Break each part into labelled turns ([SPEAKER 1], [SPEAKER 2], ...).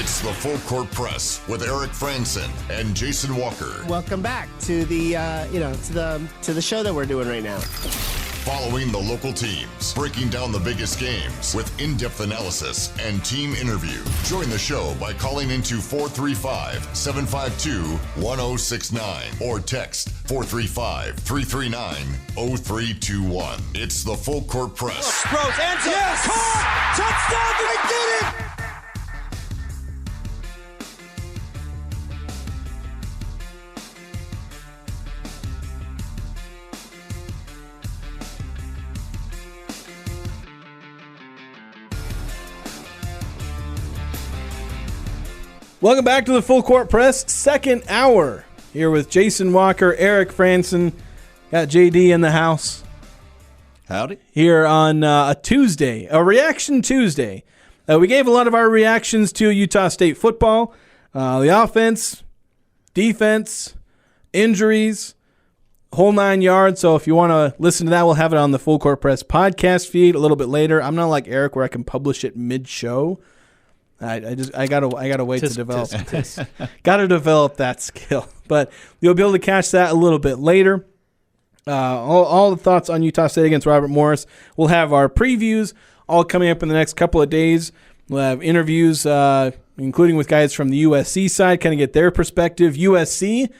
[SPEAKER 1] It's the Full Court Press with Eric Frandsen and Jason Walker.
[SPEAKER 2] Welcome back to the to the show that we're doing right now.
[SPEAKER 1] Following the local teams, breaking down the biggest games with in-depth analysis and team interview. Join the show by calling into 435-752-1069 or text 435-339-0321. It's the Full Court Press.
[SPEAKER 3] Rose, answer. Yes! Caught! Touchdown! They did it!
[SPEAKER 4] Welcome back to the Full Court Press, second hour. Here with Jason Walker, Eric Frandsen, got JD in the house.
[SPEAKER 5] Howdy.
[SPEAKER 4] Here on a Tuesday, a Reaction Tuesday. We gave a lot of our reactions to Utah State football, the offense, defense, injuries, whole 9 yards. So if you want to listen to that, we'll have it on the Full Court Press podcast feed a little bit later. I'm not like Eric where I can publish it mid-show. I gotta wait to develop. Gotta develop that skill, but you'll be able to catch that a little bit later. All the thoughts on Utah State against Robert Morris. We'll have our previews all coming up in the next couple of days. We'll have interviews, including with guys from the USC side, kind of get their perspective. USC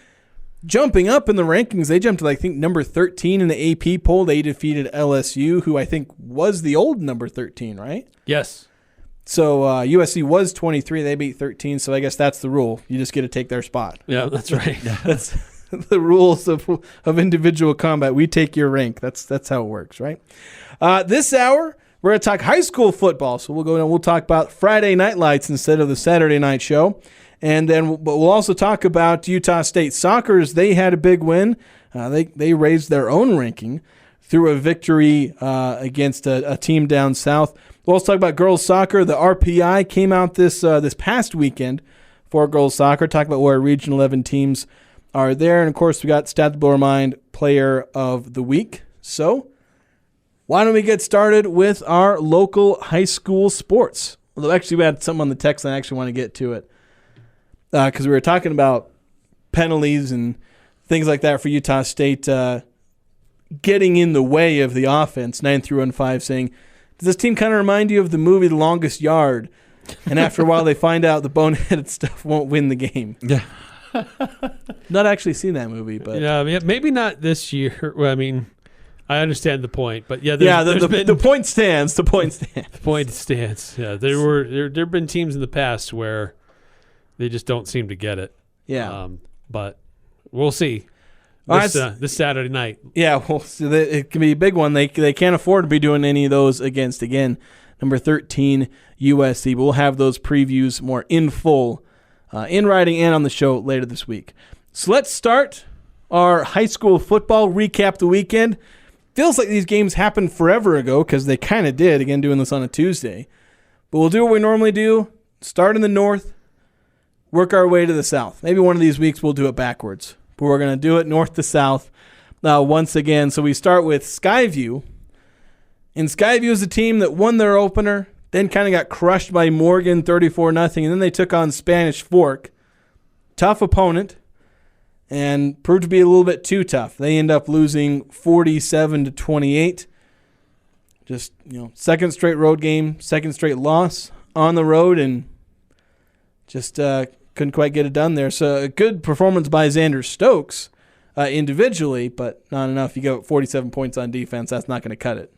[SPEAKER 4] jumping up in the rankings. They jumped to, I think, number 13 in the AP poll. They defeated LSU, who I think was the old number 13, right?
[SPEAKER 6] Yes.
[SPEAKER 4] So USC was 23. They beat 13, so I guess that's the rule. You just get to take their spot.
[SPEAKER 6] Yeah, that's right.
[SPEAKER 4] That's the rules of individual combat. We take your rank. That's how it works, right? This hour, we're going to talk high school football. So we'll talk about Friday Night Lights instead of the Saturday night show. And then we'll also talk about Utah State soccer. They had a big win. They raised their own ranking through a victory against a team down south. We'll also talk about girls soccer. The RPI came out this past weekend for girls soccer. Talk about where Region 11 teams are there. And, of course, we got Stat the Blower Mind Player of the Week. So why don't we get started with our local high school sports? Although actually we had something on the text and I actually want to get to it because we were talking about penalties and things like that for Utah State getting in the way of the offense, 9-5, saying, does this team kind of remind you of the movie The Longest Yard? And after a while, they find out the boneheaded stuff won't win the game.
[SPEAKER 5] Yeah.
[SPEAKER 4] Not actually seen that movie, but
[SPEAKER 6] yeah, maybe not this year. Well, I mean, I understand the point, but yeah,
[SPEAKER 4] the point stands. The point stands.
[SPEAKER 6] The point stands. Yeah, there've been teams in the past where they just don't seem to get it.
[SPEAKER 4] Yeah,
[SPEAKER 6] but we'll see. This Saturday night.
[SPEAKER 4] Yeah, well, so it can be a big one. They can't afford to be doing any of those against, again, number 13 USC. But we'll have those previews more in full, in writing and on the show later this week. So let's start our high school football, recap the weekend. Feels like these games happened forever ago because they kind of did, again, doing this on a Tuesday. But we'll do what we normally do, start in the north, work our way to the south. Maybe one of these weeks we'll do it backwards. But we're going to do it north to south once again. So we start with Skyview. And Skyview is a team that won their opener, then kind of got crushed by Morgan 34-0, and then they took on Spanish Fork. Tough opponent, and proved to be a little bit too tough. They end up losing 47-28. Just, second straight road game, second straight loss on the road, and just couldn't quite get it done there. So a good performance by Xander Stokes individually, but not enough. You go 47 points on defense. That's not going to cut it.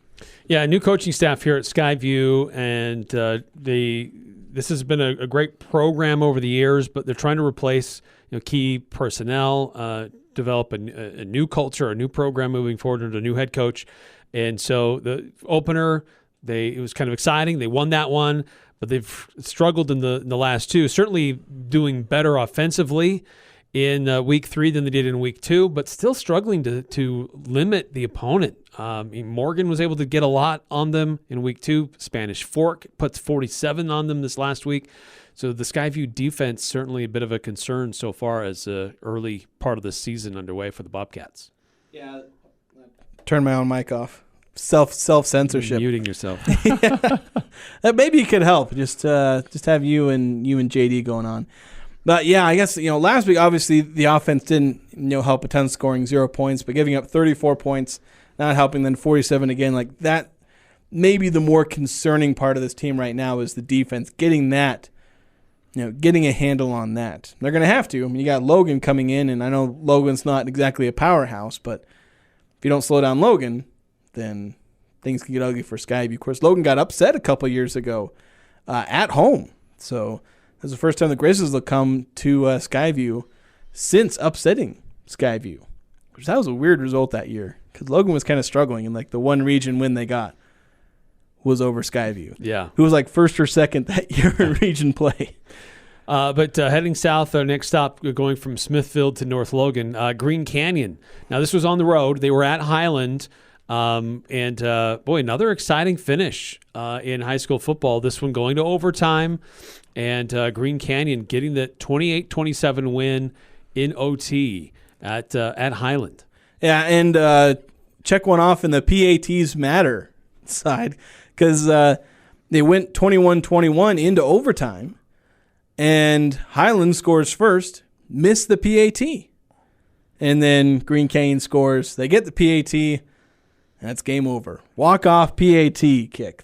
[SPEAKER 6] Yeah, new coaching staff here at Skyview, and this has been a great program over the years, but they're trying to replace key personnel, develop a new culture, a new program moving forward under a new head coach. And so the opener, it was kind of exciting. They won that one. But they've struggled in the last two, certainly doing better offensively in week 3 than they did in week 2, but still struggling to limit the opponent. Morgan was able to get a lot on them in week 2. Spanish Fork puts 47 on them this last week. So the Skyview defense certainly a bit of a concern so far as the early part of the season underway for the Bobcats.
[SPEAKER 4] Yeah, turn my own mic off. self censorship.
[SPEAKER 6] Muting yourself.
[SPEAKER 4] That maybe could help. Just have you and JD going on. But yeah, I guess last week obviously the offense didn't help a ton, scoring 0 points, but giving up 34 points, not helping. Then 47 again, like that. Maybe the more concerning part of this team right now is the defense getting that. Getting a handle on that. They're going to have to. I mean, you got Logan coming in, and I know Logan's not exactly a powerhouse, but if you don't slow down Logan, then things can get ugly for Skyview. Of course, Logan got upset a couple years ago at home. So this is the first time the Grizzlies will come to Skyview since upsetting Skyview, which that was a weird result that year because Logan was kind of struggling, and like the one region win they got was over Skyview.
[SPEAKER 6] Yeah.
[SPEAKER 4] Who was like first or second that year in region play.
[SPEAKER 6] But heading south, our next stop going from Smithfield to North Logan, Green Canyon. Now, this was on the road. They were at Highland. Another exciting finish in high school football. This one going to overtime. And Green Canyon getting the 28-27 win in OT at Highland.
[SPEAKER 4] Yeah, and check one off in the PATs matter side because they went 21-21 into overtime. And Highland scores first, missed the PAT. And then Green Canyon scores. They get the PAT. That's game over. Walk-off PAT kick.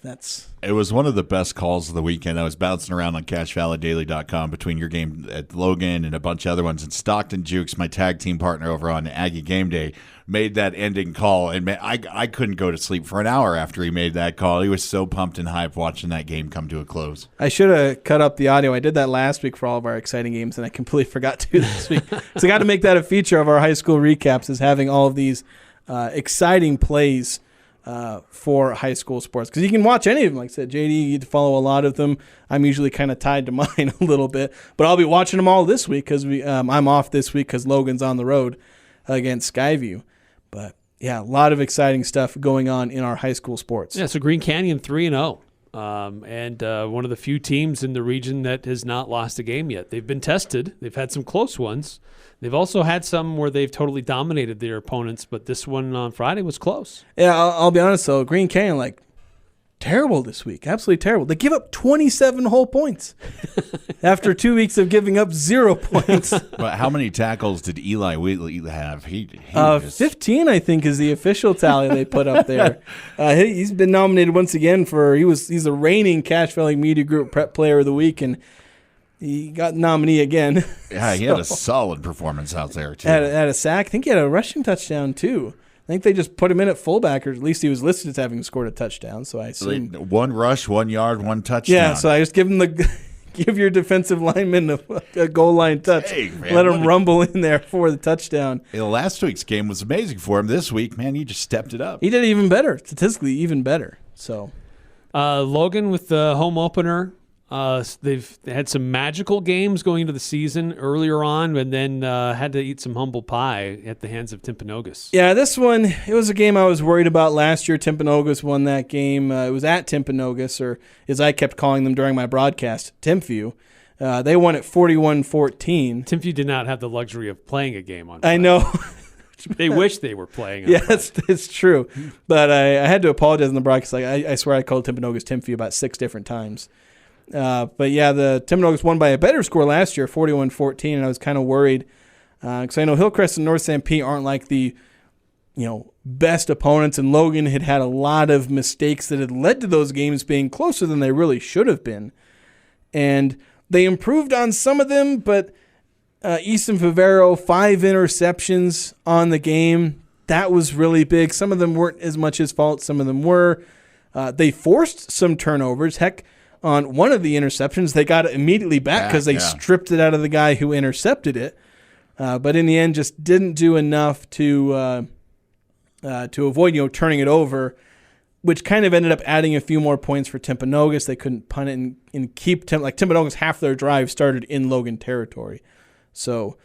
[SPEAKER 5] It was one of the best calls of the weekend. I was bouncing around on CashValleyDaily.com between your game at Logan and a bunch of other ones. And Stockton Jukes, my tag team partner over on Aggie Game Day, made that ending call. And I couldn't go to sleep for an hour after he made that call. He was so pumped and hyped watching that game come to a close.
[SPEAKER 4] I should have cut up the audio. I did that last week for all of our exciting games, and I completely forgot to do this week. So I got to make that a feature of our high school recaps, is having all of these exciting plays for high school sports, because you can watch any of them. Like I said, JD, you get to follow a lot of them. I'm usually kind of tied to mine a little bit, but I'll be watching them all this week because I'm off this week because Logan's on the road against Skyview. But yeah, a lot of exciting stuff going on in our high school sports.
[SPEAKER 6] Yeah, so Green Canyon 3-0, and one of the few teams in the region that has not lost a game yet. They've been tested. They've had some close ones. They've also had some where they've totally dominated their opponents, but this one on Friday was close.
[SPEAKER 4] Yeah, I'll be honest, though. Green Canyon, terrible this week. Absolutely terrible. They give up 27 whole points after 2 weeks of giving up 0 points.
[SPEAKER 5] But how many tackles did Eli Wheatley have?
[SPEAKER 4] 15, I think, is the official tally they put up there. He's been nominated once again he's the reigning Cache Valley Media Group Prep Player of the Week, and he got nominee again.
[SPEAKER 5] Yeah, he had a solid performance out there, too.
[SPEAKER 4] Had a sack. I think he had a rushing touchdown, too. I think they just put him in at fullback, or at least he was listed as having scored a touchdown. So I assume
[SPEAKER 5] 1 rush, 1 yard, 1 touchdown.
[SPEAKER 4] Yeah, so I just give your defensive lineman a goal line touch.
[SPEAKER 5] Hey, man,
[SPEAKER 4] let him rumble in there for the touchdown.
[SPEAKER 5] Last week's game was amazing for him. This week, man, he just stepped it up.
[SPEAKER 4] He did even better, statistically even better. So
[SPEAKER 6] Logan with the home opener. They've had some magical games going into the season earlier on, and then had to eat some humble pie at the hands of Timpanogos.
[SPEAKER 4] Yeah, this one, it was a game I was worried about last year. Timpanogos won that game. It was at Timpanogos, or as I kept calling them during my broadcast, Timview. They won at 41-14.
[SPEAKER 6] Timview did not have the luxury of playing a game on Friday.
[SPEAKER 4] I know.
[SPEAKER 6] They wish they were playing on
[SPEAKER 4] Yes, it's true. But I had to apologize in the broadcast. I swear I called Timpanogos Timview about 6 different times. But yeah, the Timpanogos won by a better score last year, 41-14, and I was kind of worried because I know Hillcrest and North Sanpete aren't like the best opponents, and Logan had a lot of mistakes that had led to those games being closer than they really should have been. And they improved on some of them, but Easton Favero, 5 interceptions on the game. That was really big. Some of them weren't as much his fault. Some of them were. They forced some turnovers. Heck, on one of the interceptions, they got it immediately back because they stripped it out of the guy who intercepted it. But in the end, just didn't do enough to avoid turning it over, which kind of ended up adding a few more points for Timpanogos. They couldn't punt it and keep Timpanogos. Half their drive started in Logan territory. So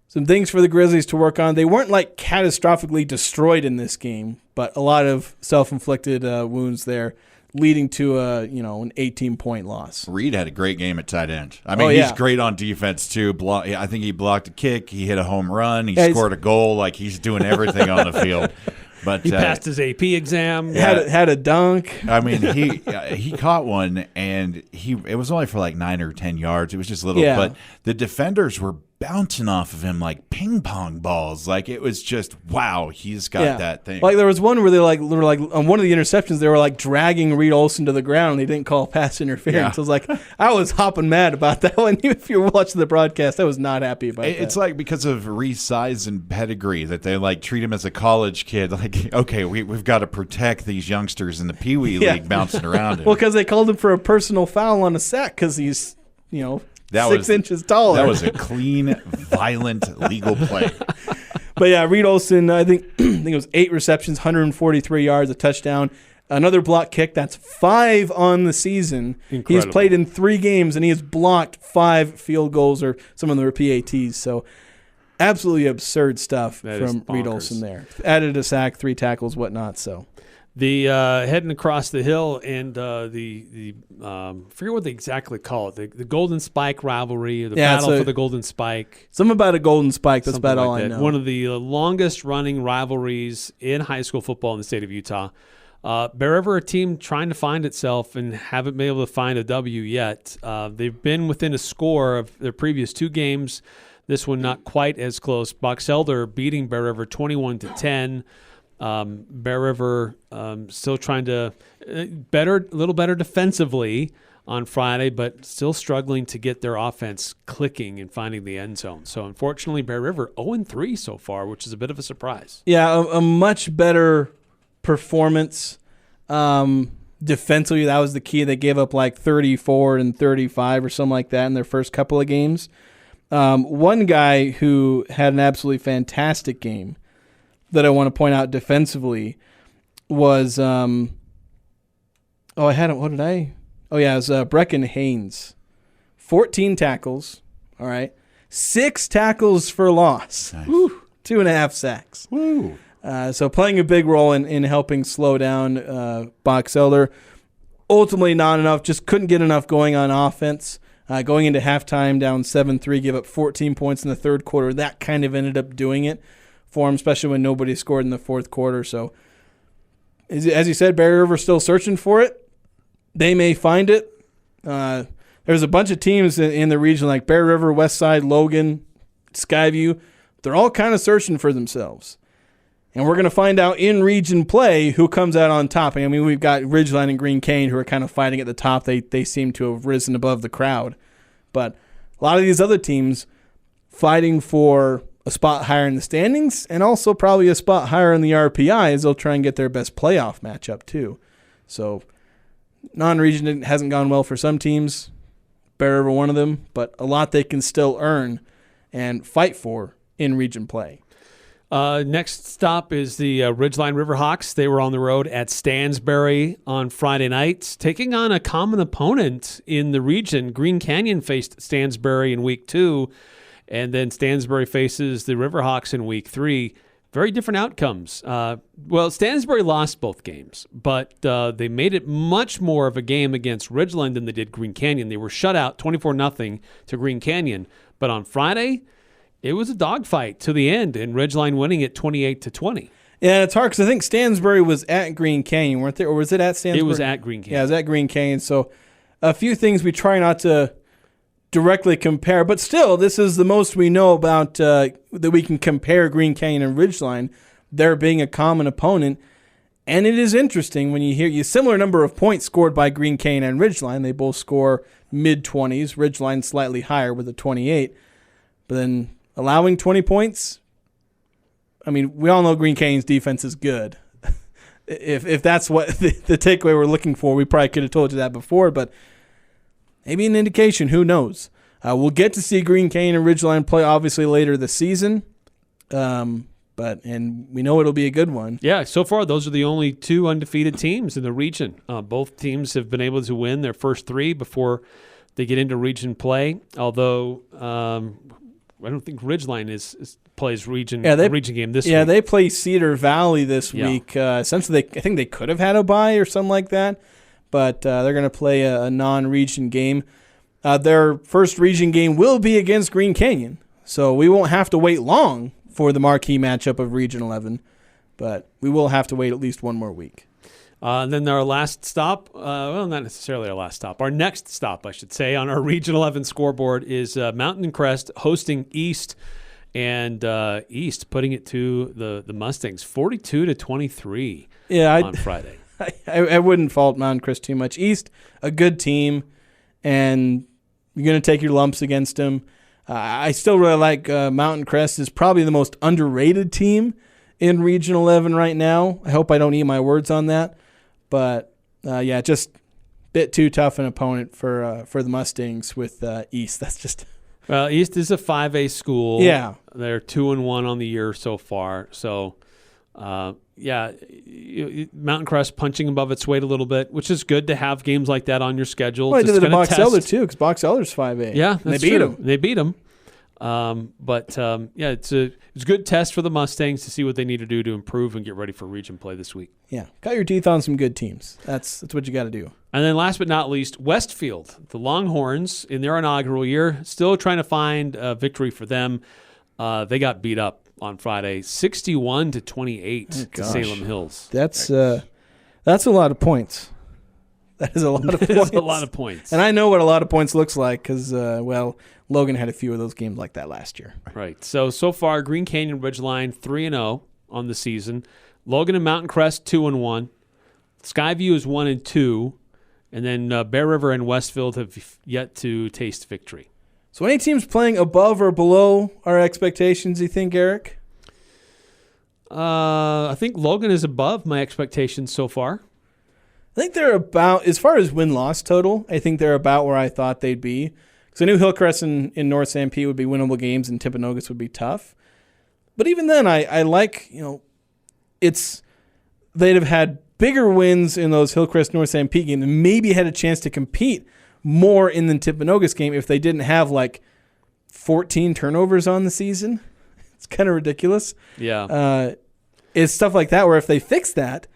[SPEAKER 4] some things for the Grizzlies to work on. They weren't catastrophically destroyed in this game, but a lot of self-inflicted wounds there, leading to an 18-point loss.
[SPEAKER 5] Reed had a great game at tight end. I mean, he's great on defense, too. I think he blocked a kick. He hit a home run. He scored a goal. He's doing everything on the field. But
[SPEAKER 6] he passed his AP exam.
[SPEAKER 4] Had a dunk.
[SPEAKER 5] I mean, he caught one, and it was only for like 9 or 10 yards. It was just little, but the defenders were bouncing off of him like ping pong balls. Like, it was just, wow, he's got that thing.
[SPEAKER 4] Like, there was one where they were like on one of the interceptions, they were like dragging Reed Olson to the ground, and they didn't call pass interference. I was like, I was hopping mad about that one. If you were watching the broadcast, I was not happy about that.
[SPEAKER 5] It's like because of Reed's size and pedigree that they like treat him as a college kid. Like, okay, we've got to protect these youngsters in the Pee Wee League bouncing around him.
[SPEAKER 4] Well, because they called him for a personal foul on a sack because he's, 6 inches taller.
[SPEAKER 5] That was a clean, violent, legal play.
[SPEAKER 4] But yeah, Reed Olson, I think it was 8 receptions, 143 yards, a touchdown. Another block kick. That's 5 on the season.
[SPEAKER 6] Incredible.
[SPEAKER 4] He's played in 3 games, and he has blocked 5 field goals, or some of them are PATs. So absolutely absurd stuff from Reed Olson there. Added a sack, 3 tackles, whatnot. So
[SPEAKER 6] the heading across the hill, and the forget what they exactly call it, the Golden Spike rivalry, or the battle for the Golden Spike.
[SPEAKER 4] Something about a Golden Spike. That's about all I know.
[SPEAKER 6] One of the longest running rivalries in high school football in the state of Utah. Bear River, a team trying to find itself and haven't been able to find a W yet. They've been within a score of their previous 2 games. This one not quite as close. Box Elder beating Bear River 21-10. Bear River still trying to a little better defensively on Friday, but still struggling to get their offense clicking and finding the end zone. So unfortunately, Bear River 0-3 so far, which is a bit of a surprise.
[SPEAKER 4] Yeah, a much better performance defensively. That was the key. They gave up like 34 and 35 or something like that in their first couple of games. One guy who had an absolutely fantastic game that I want to point out defensively was it was Brecken Haynes. 14 tackles, all right. 6 tackles for loss.
[SPEAKER 5] Nice.
[SPEAKER 4] 2.5 sacks.
[SPEAKER 5] Woo.
[SPEAKER 4] So playing a big role in helping slow down Box Elder. Ultimately not enough, just couldn't get enough going on offense. Going into halftime down 7-3, give up 14 points in the third quarter. That kind of ended up doing it for him, especially when nobody scored in the fourth quarter. So, as you said, Bear River still searching for it. They may find it. There's a bunch of teams in the region like Bear River, Westside, Logan, Skyview. They're all kind of searching for themselves. And we're going to find out in region play who comes out on top. I mean, we've got Ridgeline and Green Cane who are kind of fighting at the top. They seem to have risen above the crowd. But a lot of these other teams fighting for a spot higher in the standings and also probably a spot higher in the RPI as they'll try and get their best playoff matchup too. So non-region hasn't gone well for some teams. Bear River one of them, but a lot they can still earn and fight for in region play.
[SPEAKER 6] Next stop is the Ridgeline Riverhawks. They were on the road at Stansbury on Friday night, taking on a common opponent in the region. Green Canyon faced Stansbury in week 2, and then Stansbury faces the Riverhawks in week 3. Very different outcomes. Stansbury lost both games, but they made it much more of a game against Ridgeline than they did Green Canyon. They were shut out 24-0 to Green Canyon. But on Friday, it was a dogfight to the end, and Ridgeline winning it 28-20.
[SPEAKER 4] Yeah, it's hard because I think Stansbury was at Green Canyon, weren't they? Or was it at Stansbury?
[SPEAKER 6] It was at Green Canyon.
[SPEAKER 4] Yeah, it was at Green Canyon. So a few things we try not to directly compare, but still, this is the most we know about that we can compare Green Canyon and Ridgeline, there being a common opponent. And it is interesting when you hear a similar number of points scored by Green Canyon and Ridgeline. They both score mid-20s. Ridgeline slightly higher with a 28. But then allowing 20 points, I mean, we all know Green Canyon's defense is good. If that's what the takeaway we're looking for, we probably could have told you that before, but maybe an indication. Who knows? We'll get to see Green Canyon and Ridgeline play obviously later this season, and we know it'll be a good one.
[SPEAKER 6] Yeah, so far those are the only 2 undefeated teams in the region. Both teams have been able to win their first 3 before they get into region play, although I don't think Ridgeline plays region game this week.
[SPEAKER 4] Yeah, they play Cedar Valley this week. Essentially, I think they could have had a bye or something like that, but they're going to play a non-region game. Their first region game will be against Green Canyon, so we won't have to wait long for the marquee matchup of Region 11. but we will have to wait at least one more week.
[SPEAKER 6] And then our last stop, well, not necessarily our last stop, our next stop, I should say, on our Region 11 scoreboard is Mountain Crest hosting East, and East putting it to the Mustangs 42-23 on Friday.
[SPEAKER 4] I wouldn't fault Mountain Crest too much. East, a good team, and you're going to take your lumps against them. I still really like Mountain Crest is probably the most underrated team in Region 11 right now. I hope I don't eat my words on that. But, just a bit too tough an opponent for the Mustangs with East. That's just...
[SPEAKER 6] Well, East is a 5A school.
[SPEAKER 4] Yeah.
[SPEAKER 6] They're 2-1 on the year so far. So, Mountain Crest punching above its weight a little bit, which is good to have games like that on your schedule.
[SPEAKER 4] Well, they did the Box Elder, too, because Box Elder's 5A.
[SPEAKER 6] Yeah,
[SPEAKER 4] that's true.
[SPEAKER 6] They beat them. It's a good test for the Mustangs to see what they need to do to improve and get ready for region play this week.
[SPEAKER 4] Yeah, cut your teeth on some good teams. That's what you got to do.
[SPEAKER 6] And then last but not least, Westfield, the Longhorns in their inaugural year, still trying to find a victory for them. They got beat up on Friday, 61-28 to Salem Hills.
[SPEAKER 4] That's a lot of points. That is a lot of points.
[SPEAKER 6] It's a lot of points.
[SPEAKER 4] And I know what a lot of points looks like because, Logan had a few of those games like that last year.
[SPEAKER 6] Right. So far, Green Canyon Ridgeline 3-0 on the season. Logan and Mountain Crest 2-1. Skyview is 1-2. And then Bear River and Westfield have yet to taste victory.
[SPEAKER 4] So any teams playing above or below our expectations, you think, Eric?
[SPEAKER 6] I think Logan is above my expectations so far.
[SPEAKER 4] I think they're about, as far as win-loss total, I think they're about where I thought they'd be. Because I knew Hillcrest and North Sanpete would be winnable games and Timpanogos would be tough. But even then, I like, they'd have had bigger wins in those Hillcrest North Sanpete games and maybe had a chance to compete more in the Timpanogos game if they didn't have 14 turnovers on the season. It's kind of ridiculous.
[SPEAKER 6] Yeah.
[SPEAKER 4] It's stuff like that where if they fix that,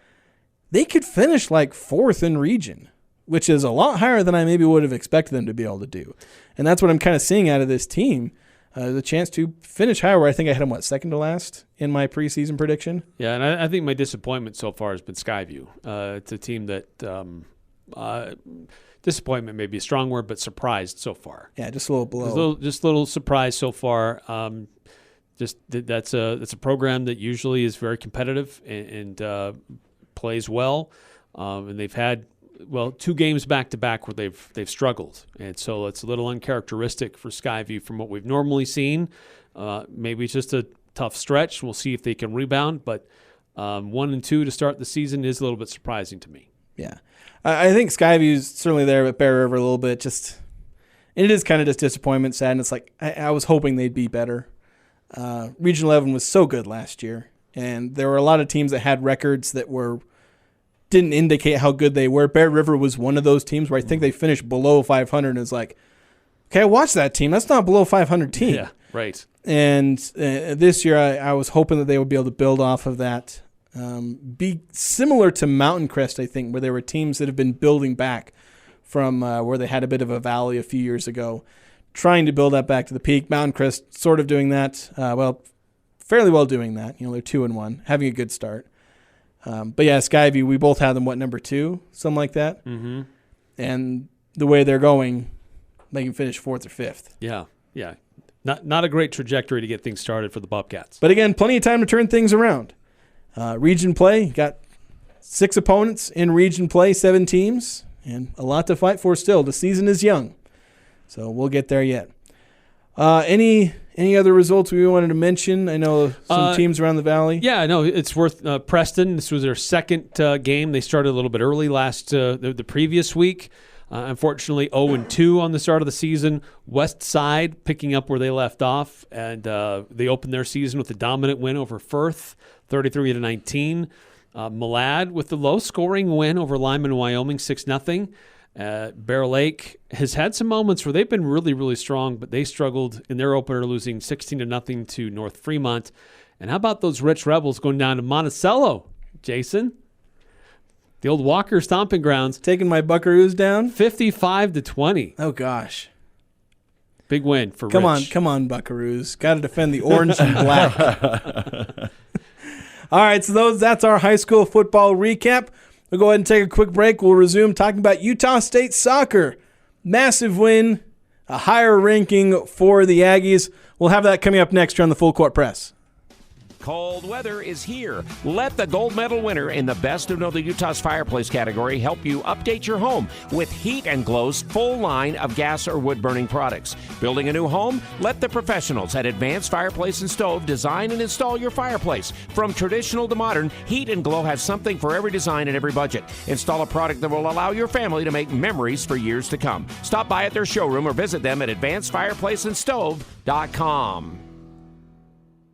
[SPEAKER 4] they could finish 4th in region, which is a lot higher than I maybe would have expected them to be able to do. And that's what I'm kind of seeing out of this team, the chance to finish higher, where I think I had them, second to last in my preseason prediction?
[SPEAKER 6] Yeah, and I think my disappointment so far has been Skyview. It's a team that disappointment may be a strong word, but surprised so far.
[SPEAKER 4] Yeah, just a little below.
[SPEAKER 6] Just a little surprised so far. That's a program that usually is very competitive and plays well, and they've had 2 games back to back where they've struggled, and so it's a little uncharacteristic for Skyview from what we've normally seen. Maybe it's just a tough stretch. We'll see if they can rebound, but 1-2 to start the season is a little bit surprising to me.
[SPEAKER 4] Yeah, I think Skyview's certainly there, but Bear River a little bit. It is kind of just disappointment, sadness. I was hoping they'd be better. Region 11 was so good last year, and there were a lot of teams that had records that didn't indicate how good they were. Bear River was one of those teams where I think they finished below 500, and it's okay, I watched that team. That's not below 500 team.
[SPEAKER 6] Yeah, right.
[SPEAKER 4] And this year I was hoping that they would be able to build off of that, be similar to Mountain Crest, I think, where there were teams that have been building back from where they had a bit of a valley a few years ago, trying to build that back to the peak. Mountain Crest sort of doing that, fairly well doing that. They're 2-1, having a good start. But yeah, Skyview, we both had them, number 2, something like that.
[SPEAKER 6] Mm-hmm.
[SPEAKER 4] And the way they're going, they can finish 4th or 5th.
[SPEAKER 6] Yeah. Not a great trajectory to get things started for the Bobcats.
[SPEAKER 4] But again, plenty of time to turn things around. Region play, got 6 opponents in region play, 7 teams, and a lot to fight for still. The season is young, so we'll get there yet. Any other results we wanted to mention? I know some teams around the valley.
[SPEAKER 6] Yeah, no, it's worth Preston. This was their second game. They started a little bit early the previous week. Unfortunately, 0-2 on the start of the season. West Side picking up where they left off, and they opened their season with a dominant win over Firth, 33-19. Malad with the low-scoring win over Lyman, Wyoming, 6-0. Bear Lake has had some moments where they've been really, really strong, but they struggled in their opener, losing 16-0 to North Fremont. And how about those Rich Rebels going down to Monticello, Jason? The old Walker stomping grounds.
[SPEAKER 4] Taking my Buckaroos down?
[SPEAKER 6] 55-20.
[SPEAKER 4] Oh, gosh.
[SPEAKER 6] Big win for Rich.
[SPEAKER 4] Come on, Buckaroos. Got to defend the orange and black. All right, so that's our high school football recap. We'll go ahead and take a quick break. We'll resume talking about Utah State soccer. Massive win, a higher ranking for the Aggies. We'll have that coming up next here on the Full Court Press.
[SPEAKER 7] Cold weather is here. Let the gold medal winner in the Best of Northern Utah's fireplace category help you update your home with Heat and Glow's full line of gas or wood-burning products. Building a new home? Let the professionals at Advanced Fireplace and Stove design and install your fireplace. From traditional to modern, Heat and Glow has something for every design and every budget. Install a product that will allow your family to make memories for years to come. Stop by at their showroom or visit them at advancedfireplaceandstove.com.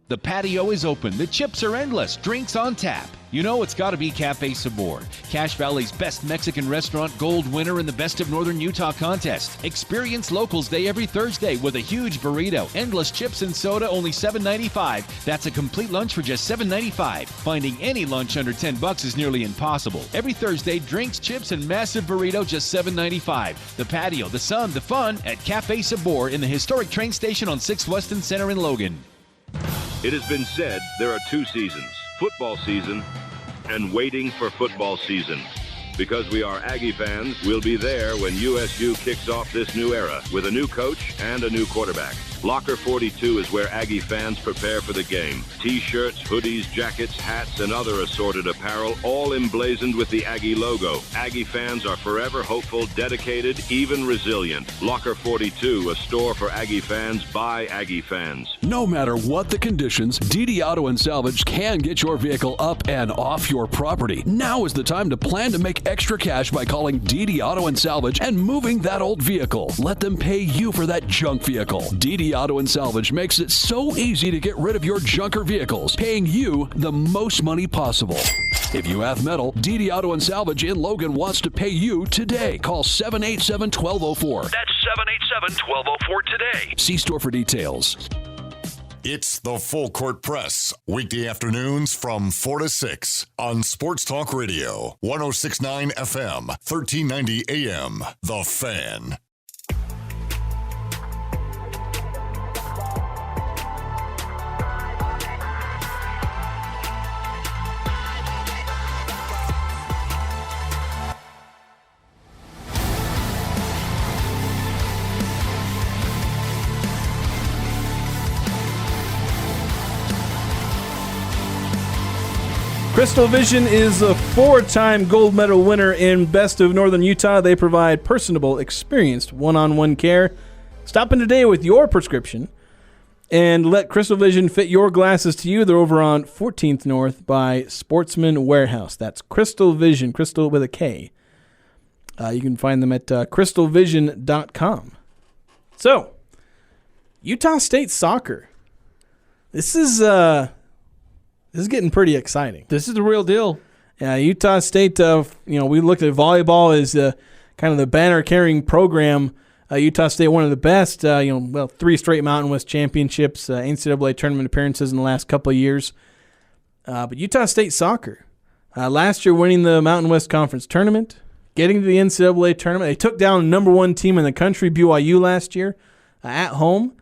[SPEAKER 8] The patio is open, the chips are endless, drinks on tap. You know it's got to be Cafe Sabor, Cache Valley's best Mexican restaurant, gold winner in the Best of Northern Utah contest. Experience Locals Day every Thursday with a huge burrito, endless chips and soda, only $7.95. That's a complete lunch for just $7.95. Finding any lunch under $10 is nearly impossible. Every Thursday, drinks, chips, and massive burrito, just $7.95. The patio, the sun, the fun at Cafe Sabor in the historic train station on 6th Weston Center in Logan.
[SPEAKER 9] It has been said there are two seasons, football season and waiting for football season. Because we are Aggie fans, we'll be there when USU kicks off this new era with a new coach and a new quarterback. Locker 42 is where Aggie fans prepare for the game. T-shirts, hoodies, jackets, hats, and other assorted apparel, all emblazoned with the Aggie logo. Aggie fans are forever hopeful, dedicated, even resilient. Locker 42, a store for Aggie fans by Aggie fans.
[SPEAKER 10] No matter what the conditions, DD Auto and Salvage can get your vehicle up and off your property. Now is the time to plan to make extra cash by calling DD Auto and Salvage and moving that old vehicle. Let them pay you for that junk vehicle. DD Auto and Salvage makes it so easy to get rid of your junker vehicles, paying you the most money possible. If you have metal, DD Auto and Salvage in Logan wants to pay you today. Call 787-1204.
[SPEAKER 11] That's 787-1204 today.
[SPEAKER 10] See store for details.
[SPEAKER 1] It's the Full Court Press, weekday afternoons from 4 to 6 on Sports Talk Radio, 106.9 FM, 1390 AM. The Fan.
[SPEAKER 4] Crystal Vision is a 4-time gold medal winner in Best of Northern Utah. They provide personable, experienced one-on-one care. Stop in today with your prescription and let Crystal Vision fit your glasses to you. They're over on 14th North by Sportsman Warehouse. That's Crystal Vision, Crystal with a K. You can find them at crystalvision.com. So, Utah State soccer. This is getting pretty exciting.
[SPEAKER 6] This is the real deal.
[SPEAKER 4] Yeah, Utah State, we looked at volleyball as kind of the banner-carrying program. Utah State, one of the best, 3 straight Mountain West championships, NCAA tournament appearances in the last couple of years. But Utah State soccer, last year winning the Mountain West Conference tournament, getting to the NCAA tournament. They took down the number 1 team in the country, BYU, last year at home.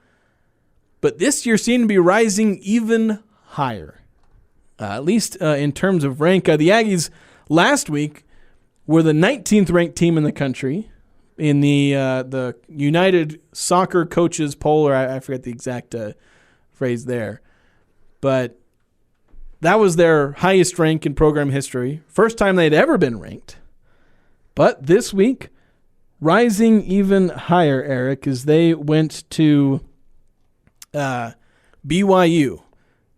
[SPEAKER 4] But this year seemed to be rising even higher. At least in terms of rank. The Aggies last week were the 19th ranked team in the country in the United Soccer Coaches poll, or I forget the exact phrase there. But that was their highest rank in program history. First time they'd ever been ranked. But this week, rising even higher, Eric, as they went to BYU,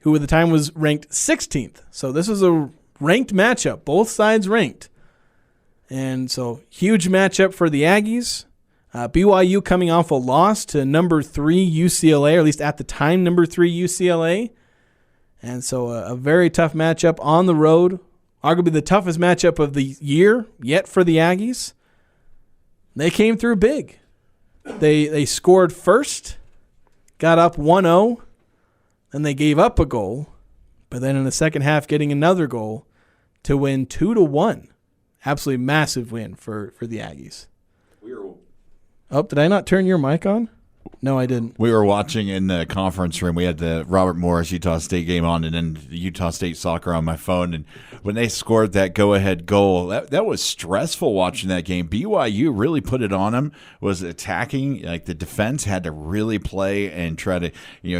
[SPEAKER 4] who at the time was ranked 16th. So this is a ranked matchup, both sides ranked. And so huge matchup for the Aggies. BYU coming off a loss to number 3 UCLA, or at least at the time number 3 UCLA. And so a very tough matchup on the road. Arguably the toughest matchup of the year yet for the Aggies. They came through big. They scored first, got up 1-0. Then they gave up a goal, but then in the second half getting another goal to win 2-1. Absolutely massive win for the Aggies. Oh, did I not turn your mic on? No, I didn't.
[SPEAKER 5] We were watching in the conference room. We had the Robert Morris Utah State game on, and then the Utah State soccer on my phone. And when they scored that go-ahead goal, that was stressful watching that game. BYU really put it on them. Was attacking, like the defense had to really play and try to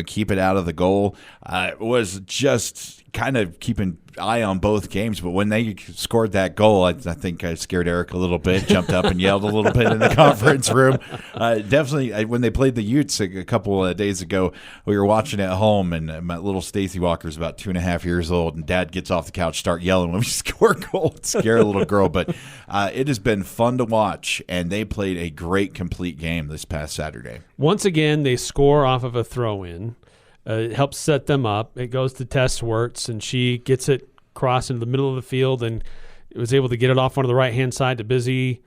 [SPEAKER 5] keep it out of the goal. It was just kind of keeping eye on both games, but when they scored that goal, I think I scared Eric a little bit, jumped up and yelled a little bit in the conference room. Definitely, when they played the Utes a couple of days ago, we were watching at home, and my little Stacy Walker's about 2.5 years old, and Dad gets off the couch, start yelling when we score a goal, scare a little girl. But it has been fun to watch, and they played a great complete game this past Saturday.
[SPEAKER 6] Once again, they score off of a throw-in. It helps set them up. It goes to Tess Wirtz, and she gets it crossed into the middle of the field and was able to get it off on the right-hand side to Busy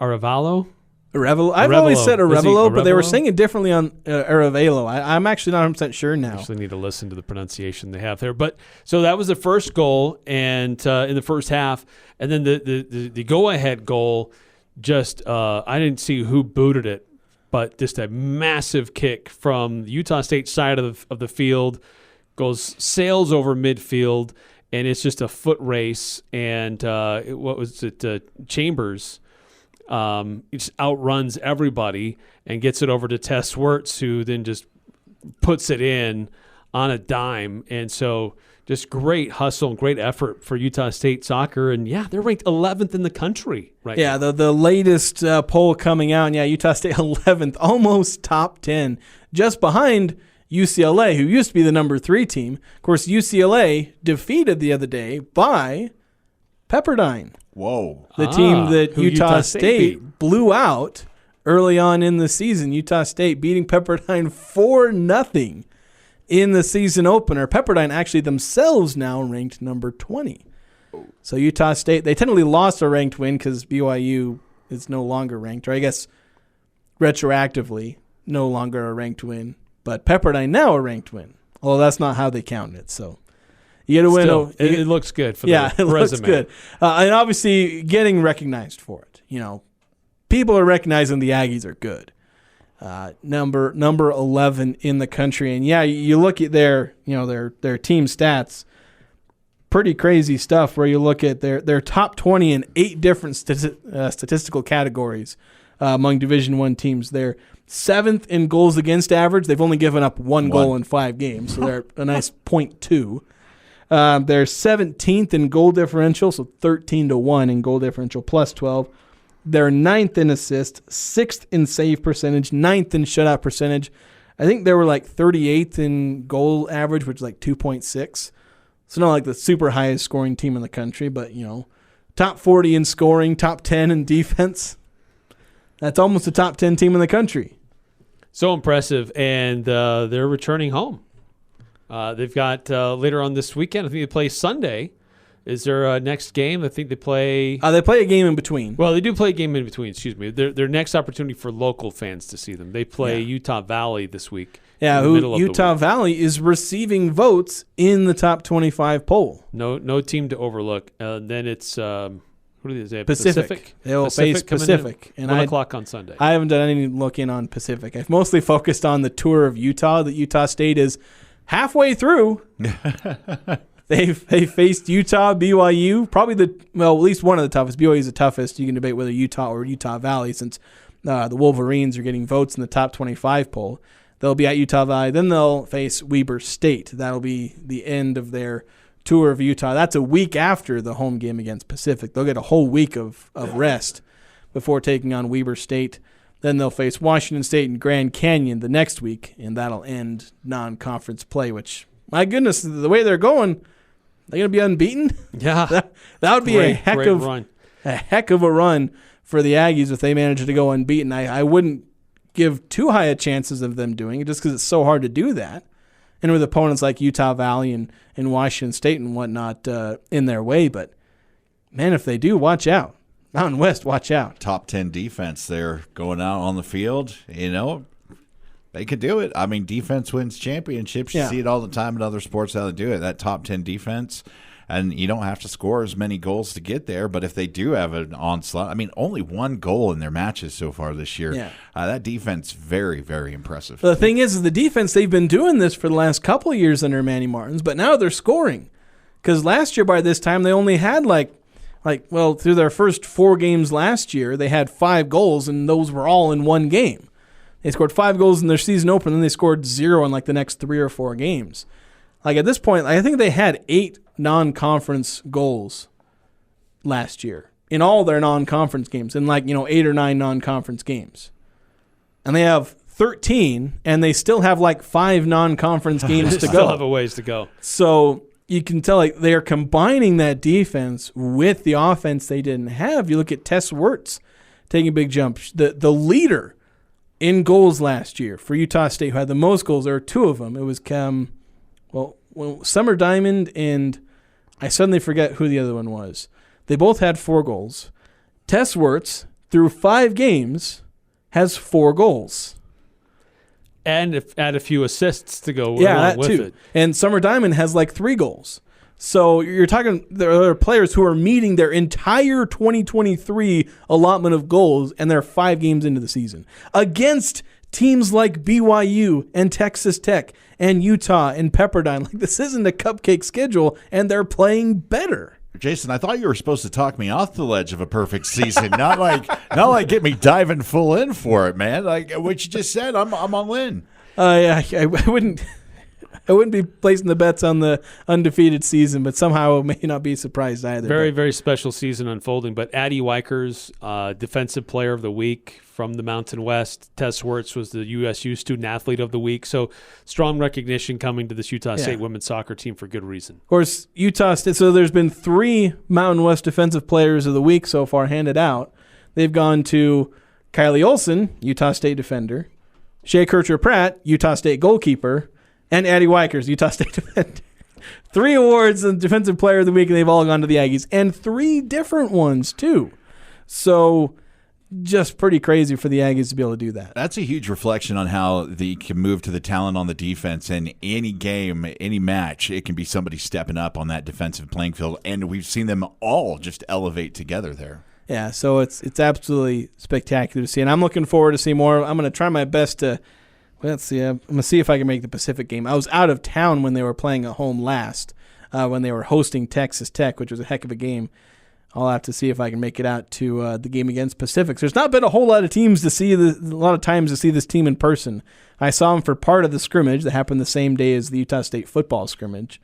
[SPEAKER 6] Arevalo.
[SPEAKER 4] I've always said Arevalo, but they were saying it differently on Arevalo. I'm actually not 100% sure now.
[SPEAKER 6] I actually need to listen to the pronunciation they have there. But so that was the first goal and in the first half. And then the go-ahead goal, just I didn't see who booted it, but just a massive kick from the Utah State side of the field, sails over midfield, and it's just a foot race. And Chambers just outruns everybody and gets it over to Tess Wirtz, who then just puts it in on a dime. And so just great hustle and great effort for Utah State soccer. And, yeah, they're ranked 11th in the country right now.
[SPEAKER 4] Yeah, the latest poll coming out, and Utah State 11th, almost top 10, just behind UCLA, who used to be the number 3 team. Of course, UCLA defeated the other day by Pepperdine.
[SPEAKER 5] Whoa.
[SPEAKER 4] The team that Utah State blew out early on in the season. Utah State beating Pepperdine 4-0 in the season opener. Pepperdine actually themselves now ranked number 20. So Utah State, they technically lost a ranked win because BYU is no longer ranked, or I guess retroactively no longer a ranked win. But Pepperdine now a ranked win. Although that's not how they count it, so you got to win.
[SPEAKER 6] It looks good for the resume.
[SPEAKER 4] It looks good. And obviously getting recognized for it. People are recognizing the Aggies are good. Number 11 in the country. And, you look at their team stats, pretty crazy stuff where you look at their top 20 in 8 different statistical categories among Division I teams. They're 7th in goals against average. They've only given up one goal in 5 games, so they're a nice 0.2. They're 17th in goal differential, so 13-1 in goal differential, plus 12. They're 9th in assists, 6th in save percentage, 9th in shutout percentage. I think they were like 38th in goal average, which is like 2.6. So not like the super highest scoring team in the country, but, top 40 in scoring, top 10 in defense. That's almost a top 10 team in the country.
[SPEAKER 6] So impressive, and they're returning home. They've got later on this weekend, I think they play Sunday. Is their next game? I think they play...
[SPEAKER 4] They play a game in between.
[SPEAKER 6] Well, they do play a game in between, excuse me. Their next opportunity for local fans to see them. They play Utah Valley this week.
[SPEAKER 4] Yeah, Utah Valley is receiving votes in the top 25 poll.
[SPEAKER 6] No team to overlook. Then it's... What do they say?
[SPEAKER 4] Pacific. They will face Pacific.
[SPEAKER 6] And 1 o'clock on Sunday.
[SPEAKER 4] I haven't done any looking on Pacific. I've mostly focused on the tour of Utah that Utah State is halfway through. They faced Utah, BYU, probably at least one of the toughest. BYU is the toughest. You can debate whether Utah or Utah Valley, since the Wolverines are getting votes in the top 25 poll. They'll be at Utah Valley. Then they'll face Weber State. That'll be the end of their tour of Utah. That's a week after the home game against Pacific. They'll get a whole week of rest before taking on Weber State. Then they'll face Washington State and Grand Canyon the next week, and that'll end non-conference play, which, my goodness, the way they're going, they're going to be unbeaten?
[SPEAKER 6] Yeah.
[SPEAKER 4] that would be a heck of a run for the Aggies if they manage to go unbeaten. I wouldn't give too high a chances of them doing it just because it's so hard to do that. And with opponents like Utah Valley and Washington State and whatnot in their way. But, man, if they do, watch out. Mountain West, watch out.
[SPEAKER 5] Top 10 defense there going out on the field. They could do it. I mean, defense wins championships. You see it all the time in other sports how they do it. That top 10 defense. And you don't have to score as many goals to get there, but if they do have an onslaught, I mean, only 1 goal in their matches so far this year.
[SPEAKER 4] Yeah.
[SPEAKER 5] That defense, very, very impressive.
[SPEAKER 4] The thing is the defense, they've been doing this for the last couple of years under Manny Martins, but now they're scoring. Because last year by this time, they only had through their first 4 games last year, they had 5 goals, and those were all in one game. They scored 5 goals in their season opener, and then they scored 0 in the next 3 or 4 games. At this point, I think they had 8 non-conference goals last year in all their non-conference games, in 8 or 9 non-conference games. And they have 13, and they still have 5 non-conference games to go.
[SPEAKER 6] Still have a ways to go.
[SPEAKER 4] So you can tell they are combining that defense with the offense they didn't have. You look at Tess Wirtz taking a big jump. The leader in goals last year for Utah State, who had the most goals, there are 2 of them. It was Summer Diamond, and I suddenly forget who the other one was. They both had 4 goals. Tess Wirtz, through 5 games, has 4 goals.
[SPEAKER 6] And add a few assists to go along with it.
[SPEAKER 4] And Summer Diamond has 3 goals. So you're talking, there are players who are meeting their entire 2023 allotment of goals, and they're 5 games into the season against teams like BYU and Texas Tech and Utah and Pepperdine. This isn't a cupcake schedule, and they're playing better.
[SPEAKER 5] Jason, I thought you were supposed to talk me off the ledge of a perfect season, not get me diving full in for it, man. What you just said, I'm all in.
[SPEAKER 4] I wouldn't be placing the bets on the undefeated season, but somehow I may not be surprised either.
[SPEAKER 6] Very, very special season unfolding. But Addie Weichers, Defensive Player of the Week from the Mountain West. Tess Wirtz was the USU Student Athlete of the Week. So strong recognition coming to this Utah State women's soccer team for good reason.
[SPEAKER 4] Of course, Utah State, so there's been 3 Mountain West Defensive Players of the Week so far handed out. They've gone to Kylie Olson, Utah State defender, Shea Kircher-Pratt, Utah State goalkeeper, and Addie Weichers, Utah State defender. 3 awards in Defensive Player of the Week, and they've all gone to the Aggies. And 3 different ones, too. So just pretty crazy for the Aggies to be able to do that.
[SPEAKER 5] That's a huge reflection on how they can move to the talent on the defense. In any game, any match, it can be somebody stepping up on that defensive playing field. And we've seen them all just elevate together there.
[SPEAKER 4] Yeah, so it's absolutely spectacular to see. And I'm looking forward to see more. I'm going to try my best to – let's see. I'm going to see if I can make the Pacific game. I was out of town when they were playing at home last, when they were hosting Texas Tech, which was a heck of a game. I'll have to see if I can make it out to the game against Pacific. There's not been a whole lot of times to see this team in person. I saw them for part of the scrimmage that happened the same day as the Utah State football scrimmage,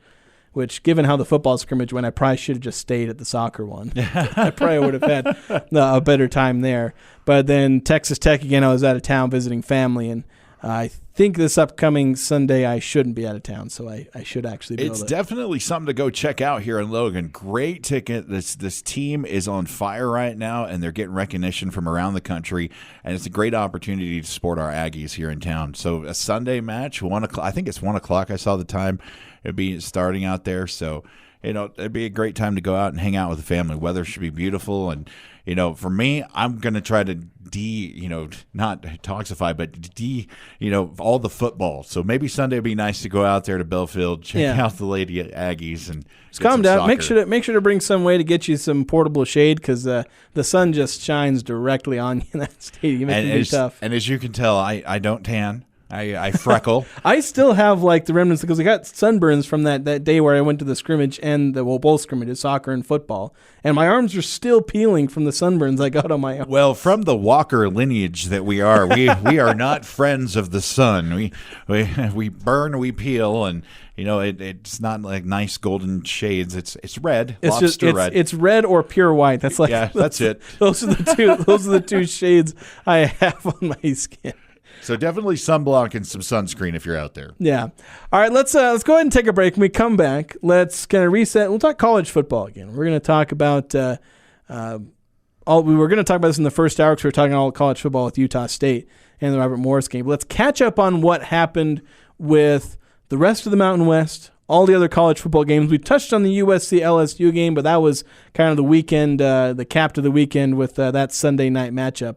[SPEAKER 4] which, given how the football scrimmage went, I probably should have just stayed at the soccer one. I probably would have had a better time there. But then Texas Tech, again, I was out of town visiting family, and I think this upcoming Sunday I shouldn't be out of town, so I should actually be able to.
[SPEAKER 5] It's definitely something to go check out here in Logan. Great ticket. This team is on fire right now, and they're getting recognition from around the country, and it's a great opportunity to support our Aggies here in town. So a Sunday match, 1 o'clock. I think it's 1 o'clock. I saw the time. It'd be starting out there, so it'd be a great time to go out and hang out with the family. Weather should be beautiful, and for me, I'm going to try to not toxify, but all the football. So maybe Sunday would be nice to go out there to Belfield, check out the Lady Aggies, and
[SPEAKER 4] just calm down. Soccer. Make sure to bring some way to get you some portable shade, because the sun just shines directly on you in that stadium. It can be tough.
[SPEAKER 5] And as you can tell, I don't tan. I freckle.
[SPEAKER 4] I still have the remnants, because I got sunburns from that day where I went to the scrimmage and both scrimmages, soccer and football, and my arms are still peeling from the sunburns I got on my arms.
[SPEAKER 5] Well, from the Walker lineage that we are, we are not friends of the sun. We burn, we peel, and it's not like nice golden shades. It's red, red.
[SPEAKER 4] It's red or pure white. That's
[SPEAKER 5] that's it.
[SPEAKER 4] Those are the 2 shades I have on my skin.
[SPEAKER 5] So definitely sunblock and some sunscreen if you're out there.
[SPEAKER 4] Yeah. All right, let's go ahead and take a break. When we come back, let's kind of reset. We'll talk college football again. We're going to talk about we were going to talk about this in the first hour, because we were talking all college football with Utah State and the Robert Morris game. But let's catch up on what happened with the rest of the Mountain West, all the other college football games. We touched on the USC-LSU game, but that was kind of the weekend, the cap to the weekend with that Sunday night matchup.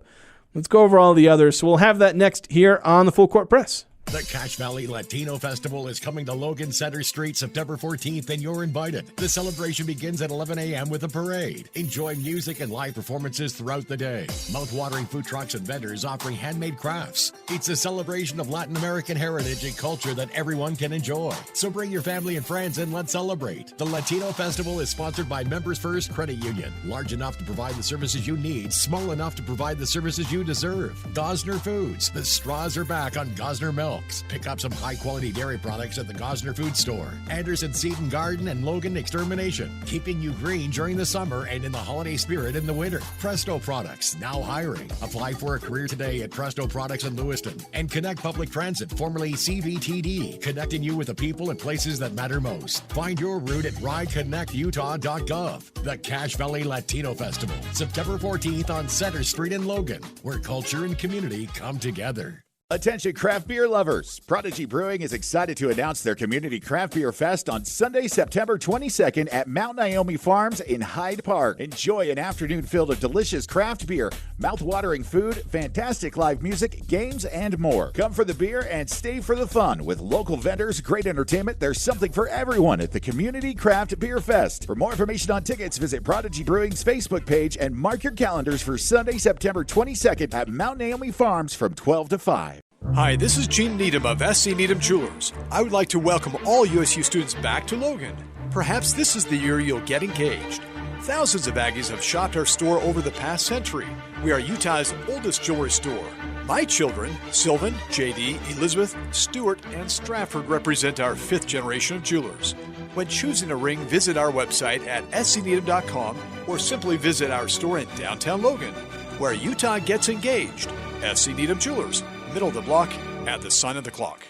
[SPEAKER 4] Let's go over all the others. So we'll have that next here on the Full Court Press.
[SPEAKER 12] The Cache Valley Latino Festival is coming to Logan Center Street September 14th, and you're invited. The celebration begins at 11 a.m. with a parade. Enjoy music and live performances throughout the day. Mouth-watering food trucks and vendors offering handmade crafts. It's a celebration of Latin American heritage and culture that everyone can enjoy. So bring your family and friends and let's celebrate. The Latino Festival is sponsored by Members First Credit Union. Large enough to provide the services you need, small enough to provide the services you deserve. Gosner Foods. The straws are back on Gosner Milks. Pick up some high-quality dairy products at the Gosner Food Store. Anderson Seed and Garden and Logan Extermination. Keeping you green during the summer and in the holiday spirit in the winter. Presto Products, now hiring. Apply for a career today at Presto Products in Lewiston. And Connect Public Transit, formerly CVTD, connecting you with the people and places that matter most. Find your route at rideconnectutah.gov. The Cache Valley Latino Festival, September 14th on Center Street in Logan, where culture and community come together.
[SPEAKER 13] Attention craft beer lovers. Prodigy Brewing is excited to announce their Community Craft Beer Fest on Sunday, September 22nd at Mount Naomi Farms in Hyde Park. Enjoy an afternoon filled of delicious craft beer, mouth-watering food, fantastic live music, games, and more. Come for the beer and stay for the fun. With local vendors, great entertainment, there's something for everyone at the Community Craft Beer Fest. For more information on tickets, visit Prodigy Brewing's Facebook page and mark your calendars for Sunday, September 22nd at Mount Naomi Farms from 12 to 5.
[SPEAKER 14] Hi, this is Gene Needham of SC Needham Jewelers. I would like to welcome all USU students back to Logan. Perhaps this is the year you'll get engaged. Thousands of Aggies have shopped our store over the past century. We are Utah's oldest jewelry store. My children, Sylvan, JD, Elizabeth, Stuart, and Stratford represent our fifth generation of jewelers. When choosing a ring, visit our website at scneedham.com or simply visit our store in downtown Logan, where Utah gets engaged. SC Needham Jewelers. Middle of the block at the sign of the clock.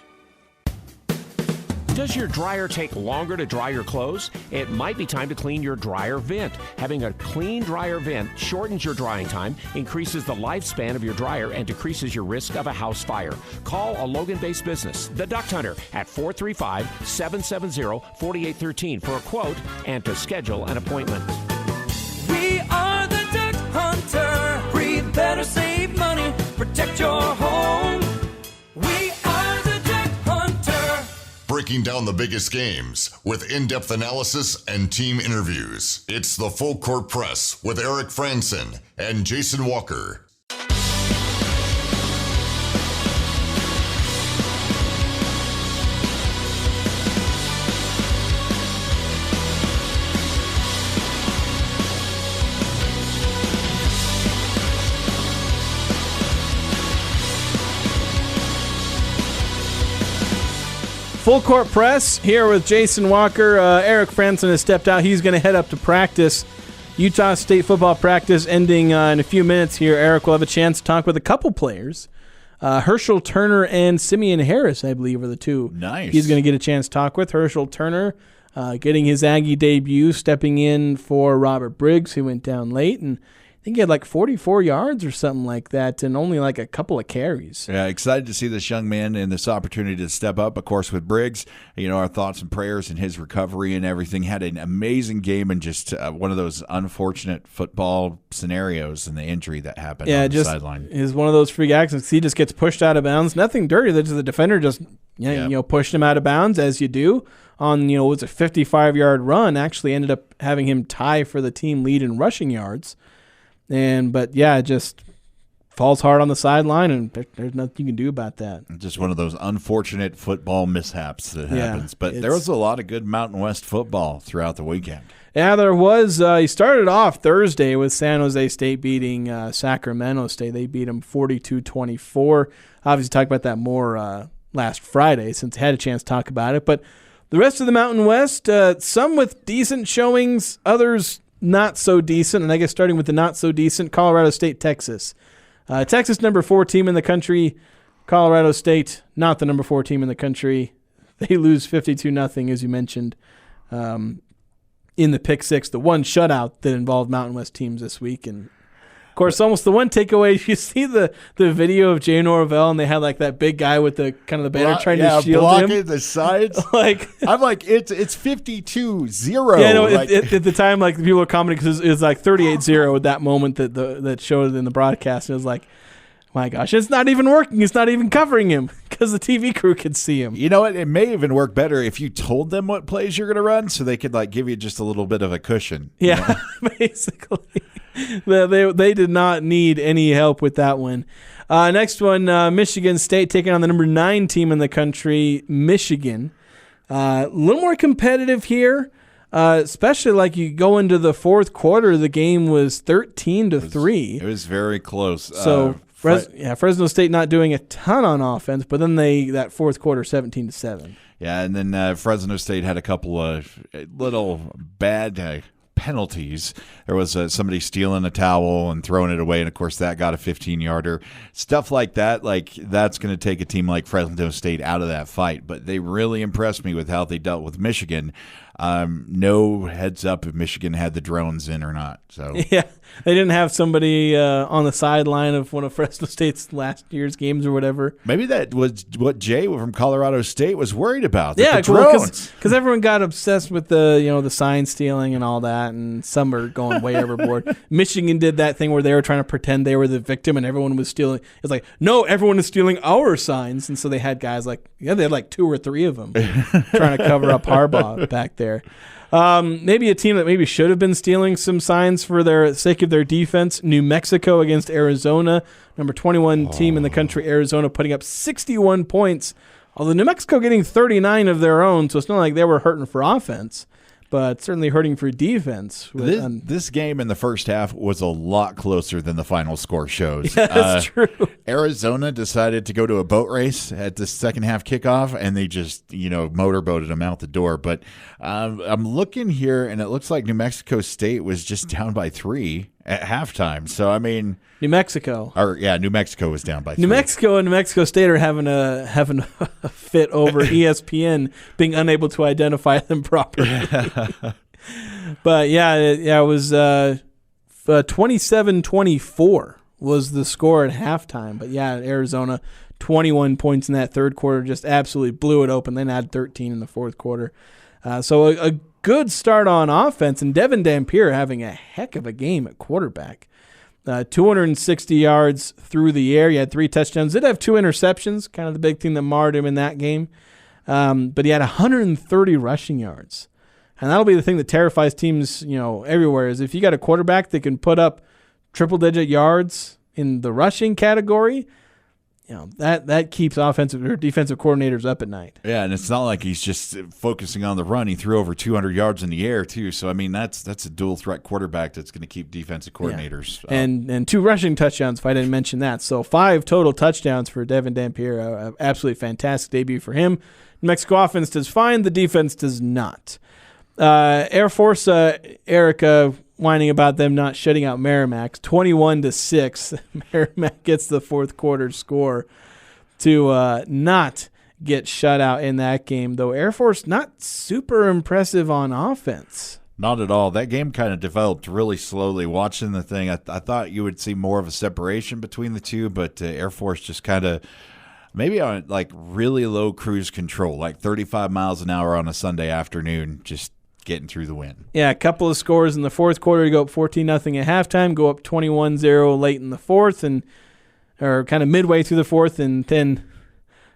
[SPEAKER 7] Does your dryer take longer to dry your clothes? It might be time to clean your dryer vent. Having a clean dryer vent shortens your drying time, increases the lifespan of your dryer, and decreases your risk of a house fire. Call a Logan-based business, The Duct Hunter, at 435-770-4813 for a quote and to schedule an appointment.
[SPEAKER 3] We are the Duct Hunter. Breathe better, save money, protect your home. We are the Duct Hunter.
[SPEAKER 1] Breaking down the biggest games with in-depth analysis and team interviews. It's the Full Court Press with Eric Frandsen and Jason Walker.
[SPEAKER 4] Full Court Press here with Jason Walker. Eric Frandsen has stepped out. He's going to head up to practice. Utah State football practice ending in a few minutes here. Eric will have a chance to talk with a couple players. Herschel Turner and Simeon Harris, I believe, are the two.
[SPEAKER 5] Nice.
[SPEAKER 4] He's going to get a chance to talk with. Herschel Turner getting his Aggie debut, stepping in for Robert Briggs, who went down late, and I think he had like 44 yards or something like that and only like a couple of carries.
[SPEAKER 5] Yeah, excited to see this young man and this opportunity to step up. Of course, with Briggs, our thoughts and prayers in his recovery and everything. Had an amazing game and just one of those unfortunate football scenarios and the injury that happened on the sideline.
[SPEAKER 4] Is one of those freak accidents. He just gets pushed out of bounds. Nothing dirty. The defender just pushed him out of bounds, as you do. On, it was a 55-yard run. Actually ended up having him tie for the team lead in rushing yards. It just falls hard on the sideline, and there's nothing you can do about that.
[SPEAKER 5] Just one of those unfortunate football mishaps that happens. But there was a lot of good Mountain West football throughout the weekend.
[SPEAKER 4] Yeah, there was. He started off Thursday with San Jose State beating Sacramento State. They beat them 42-24. Obviously, talk about that more last Friday since I had a chance to talk about it. But the rest of the Mountain West, some with decent showings, others not so decent, and I guess starting with the not so decent, Colorado State, Texas. Texas, number 4 team in the country. Colorado State, not the number 4 team in the country. They lose 52-0, as you mentioned, in the pick six, the one shutout that involved Mountain West teams this week. And of course, almost the one takeaway, you see the video of Jay Norvell, and they had like that big guy with the kind of the banner trying to shield
[SPEAKER 5] blocking
[SPEAKER 4] him.
[SPEAKER 5] The sides. I'm like, it's 52-0.
[SPEAKER 4] Yeah, no, at the time, like people were commenting because it was like 38-0 at that moment that showed it in the broadcast. And it was like, my gosh, it's not even working. It's not even covering him because the TV crew could see him.
[SPEAKER 5] You know what? It may even work better if you told them what plays you're going to run, so they could give you just a little bit of a cushion.
[SPEAKER 4] Yeah, basically. They did not need any help with that one. Next one, Michigan State taking on the number 9 team in the country, Michigan. A little more competitive here, especially you go into the fourth quarter, the game was 13-3.
[SPEAKER 5] It was very close.
[SPEAKER 4] So Fresno State not doing a ton on offense, but then that fourth quarter 17-7.
[SPEAKER 5] Yeah, and then Fresno State had a couple of little bad penalties. There was somebody stealing a towel and throwing it away, and of course that got a 15-yarder. Stuff like that, that's going to take a team like Fresno State out of that fight. But they really impressed me with how they dealt with Michigan. No heads up if Michigan had the drones in or not. So
[SPEAKER 4] yeah, they didn't have somebody on the sideline of one of Fresno State's last year's games or whatever.
[SPEAKER 5] Maybe that was what Jay from Colorado State was worried about.
[SPEAKER 4] Yeah, because everyone got obsessed with the sign stealing and all that, and some are going way overboard. Michigan did that thing where they were trying to pretend they were the victim and everyone was stealing. It's like, no, everyone is stealing our signs, and so they had guys they had 2 or 3 of them trying to cover up Harbaugh back there. Maybe a team that maybe should have been stealing some signs for their sake of their defense. New Mexico against Arizona, number 21 team in the country. Arizona putting up 61 points, although New Mexico getting 39 of their own, so it's not like they were hurting for offense, but certainly hurting for defense.
[SPEAKER 5] This game in the first half was a lot closer than the final score shows.
[SPEAKER 4] Yeah, that's true.
[SPEAKER 5] Arizona decided to go to a boat race at the second half kickoff, and they just, motorboated them out the door. But I'm looking here, and it looks like New Mexico State was just down by 3 at halftime. So, I mean...
[SPEAKER 4] New Mexico
[SPEAKER 5] was down by 3.
[SPEAKER 4] New Mexico and New Mexico State are having a fit over ESPN being unable to identify them properly. But it was 27-24 was the score at halftime. But Arizona 21 points in that third quarter, just absolutely blew it open. Then had 13 in the fourth quarter. So a good start on offense, and Devin Dampier having a heck of a game at quarterback. 260 yards through the air. He had 3 touchdowns. Did have 2 interceptions, kind of the big thing that marred him in that game. But he had 130 rushing yards. And that'll be the thing that terrifies teams, everywhere, is if you got a quarterback that can put up triple-digit yards in the rushing category, that keeps offensive or defensive coordinators up at night.
[SPEAKER 5] Yeah, and it's not like he's just focusing on the run. He threw over 200 yards in the air too. So I mean, that's a dual threat quarterback that's going to keep defensive coordinators.
[SPEAKER 4] Yeah. And 2 rushing touchdowns, if I didn't mention that. So 5 total touchdowns for Devin Dampier. Absolutely fantastic debut for him. New Mexico offense does fine. The defense does not. Air Force, Erica whining about them not shutting out Merrimack, 21-6. Merrimack gets the fourth quarter score to not get shut out in that game, though Air Force not super impressive on offense.
[SPEAKER 5] Not at all. That game kind of developed really slowly. Watching the thing, I thought you would see more of a separation between the two, but Air Force just kind of maybe on really low cruise control, 35 miles an hour on a Sunday afternoon, just getting through the wind.
[SPEAKER 4] Yeah, a couple of scores in the fourth quarter. You go up 14-0 at halftime, go up 21-0 late in the fourth, or kind of midway through the fourth, and then it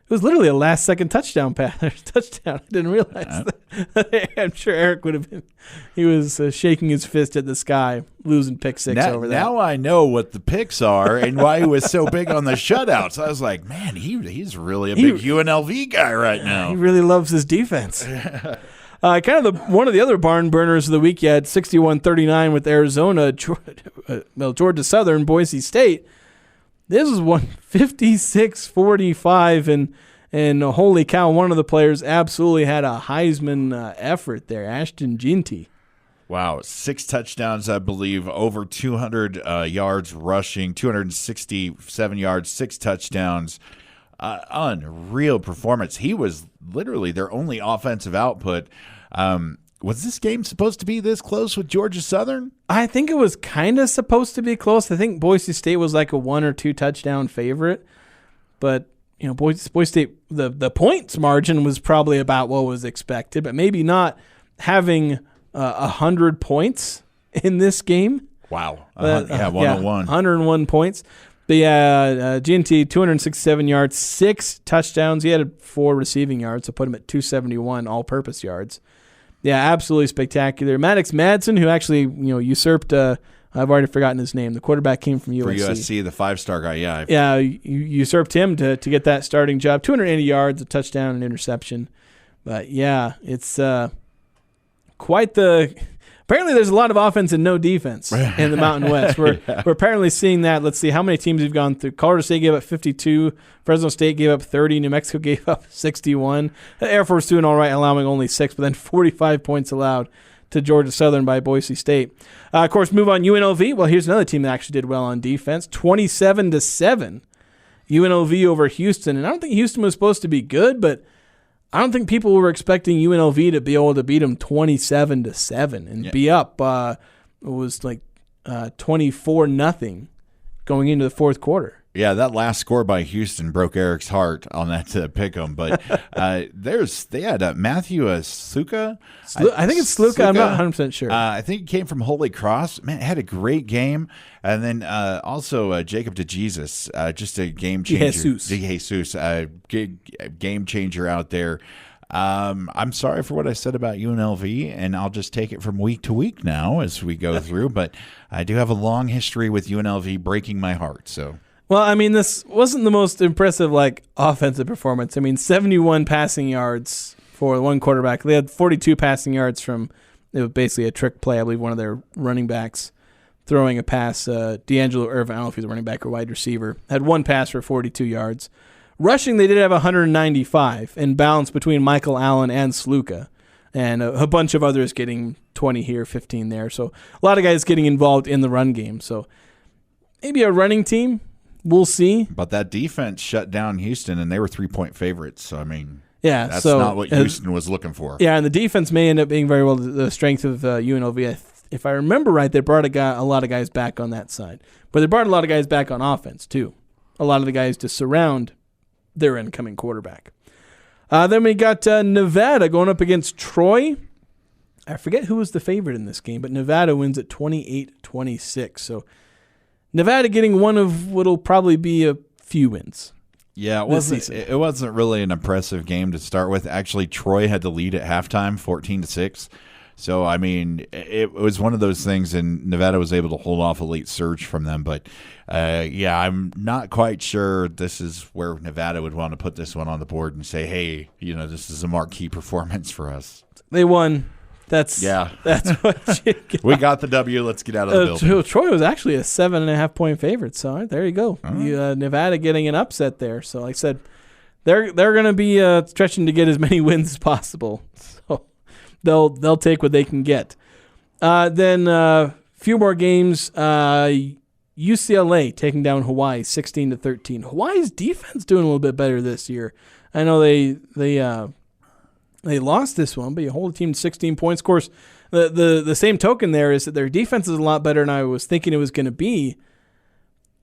[SPEAKER 4] was literally a last-second touchdown pass. Touchdown. I didn't realize that. I'm sure Eric would have been. He was shaking his fist at the sky, losing pick six over that.
[SPEAKER 5] Now I know what the picks are and why he was so big on the shutouts. I was like, man, he's really a big UNLV guy right now.
[SPEAKER 4] He really loves his defense. Kind of one of the other barn burners of the week, you had 61-39 with Arizona, Georgia Southern, Boise State. This was one 56-45, and holy cow, one of the players absolutely had a Heisman effort there, Ashton Ginty.
[SPEAKER 5] Wow, 6 touchdowns, I believe, over 200 yards rushing, 267 yards, 6 touchdowns. Unreal performance. He was literally their only offensive output. Was this game supposed to be this close with Georgia Southern?
[SPEAKER 4] I think it was kind of supposed to be close. I think Boise State was like a 1 or 2 touchdown favorite, but Boise State, the points margin was probably about what was expected, but maybe not having 100 points in this game.
[SPEAKER 5] Wow. 101.
[SPEAKER 4] 101 points. But yeah, G&T, 267 yards, 6 touchdowns. He had 4 receiving yards, so put him at 271 all-purpose yards. Yeah, absolutely spectacular. Maddox Madsen, who actually usurped, I've already forgotten his name. The quarterback came from USC.
[SPEAKER 5] For USC, the 5-star guy, yeah.
[SPEAKER 4] Yeah, usurped him to get that starting job. 280 yards, a touchdown, and interception. But yeah, it's quite the... Apparently, there's a lot of offense and no defense in the Mountain West. We're apparently seeing that. Let's see how many teams we've gone through. Colorado State gave up 52. Fresno State gave up 30. New Mexico gave up 61. Air Force doing all right, allowing only 6, but then 45 points allowed to Georgia Southern by Boise State. Of course, move on UNLV. Well, here's another team that actually did well on defense. 27-7. UNLV over Houston. And I don't think Houston was supposed to be good, but I don't think people were expecting UNLV to be able to beat them 27-7 and be up. It was like 24-0 going into the fourth quarter.
[SPEAKER 5] Yeah, that last score by Houston broke Eric's heart on that pick'em. But they had Matthew Sluka.
[SPEAKER 4] I think it's Sluka. I'm not 100% sure.
[SPEAKER 5] I think he came from Holy Cross. Man, had a great game. And then also Jacob DeJesus, just a game changer. DeJesus, game changer out there. I'm sorry for what I said about UNLV, and I'll just take it from week to week now as we go through. But I do have a long history with UNLV breaking my heart. So.
[SPEAKER 4] Well, I mean, this wasn't the most impressive offensive performance. I mean, 71 passing yards for one quarterback. They had 42 passing yards from it was basically a trick play. I believe one of their running backs throwing a pass. D'Angelo Irvin, I don't know if he's a running back or wide receiver, had one pass for 42 yards. Rushing, they did have 195 and balance between Michael Allen and Sluka. And a bunch of others getting 20 here, 15 there. So a lot of guys getting involved in the run game. So maybe a running team. We'll see.
[SPEAKER 5] But that defense shut down Houston, and they were 3-point favorites. So, I mean,
[SPEAKER 4] that's
[SPEAKER 5] not what Houston was looking for.
[SPEAKER 4] Yeah, and the defense may end up being very well the strength of UNLV. If I remember right, they brought a lot of guys back on that side. But they brought a lot of guys back on offense, too. A lot of the guys to surround their incoming quarterback. Then we got Nevada going up against Troy. I forget who was the favorite in this game, but Nevada wins at 28-26. So Nevada getting one of what'll probably be a few wins.
[SPEAKER 5] Yeah, it wasn't really an impressive game to start with. Actually, Troy had the lead at halftime, 14-6. So, I mean, it was one of those things, and Nevada was able to hold off a late surge from them. But, I'm not quite sure this is where Nevada would want to put this one on the board and say, hey, this is a marquee performance for us.
[SPEAKER 4] They won. That's what you got.
[SPEAKER 5] We got the W. Let's get out of the building.
[SPEAKER 4] Troy was actually a 7.5-point favorite. So there you go. Nevada getting an upset there. So like I said, they're going to be stretching to get as many wins as possible. So they'll take what they can get. Then a few more games. UCLA taking down Hawaii 16-13. Hawaii's defense doing a little bit better this year. I know they lost this one, but you hold a team to 16 points. Of course, the same token there is that their defense is a lot better than I was thinking it was going to be,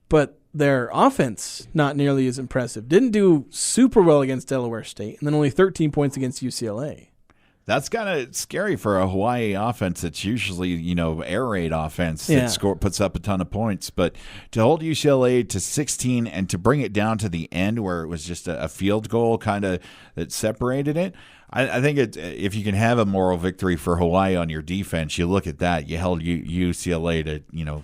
[SPEAKER 4] but their offense not nearly as impressive. Didn't do super well against Delaware State, and then only 13 points against UCLA.
[SPEAKER 5] That's kind of scary for a Hawaii offense that's usually, air raid offense that puts up a ton of points. But to hold UCLA to 16 and to bring it down to the end where it was just a field goal kind of that separated it, I think if you can have a moral victory for Hawaii on your defense, you look at that. You held UCLA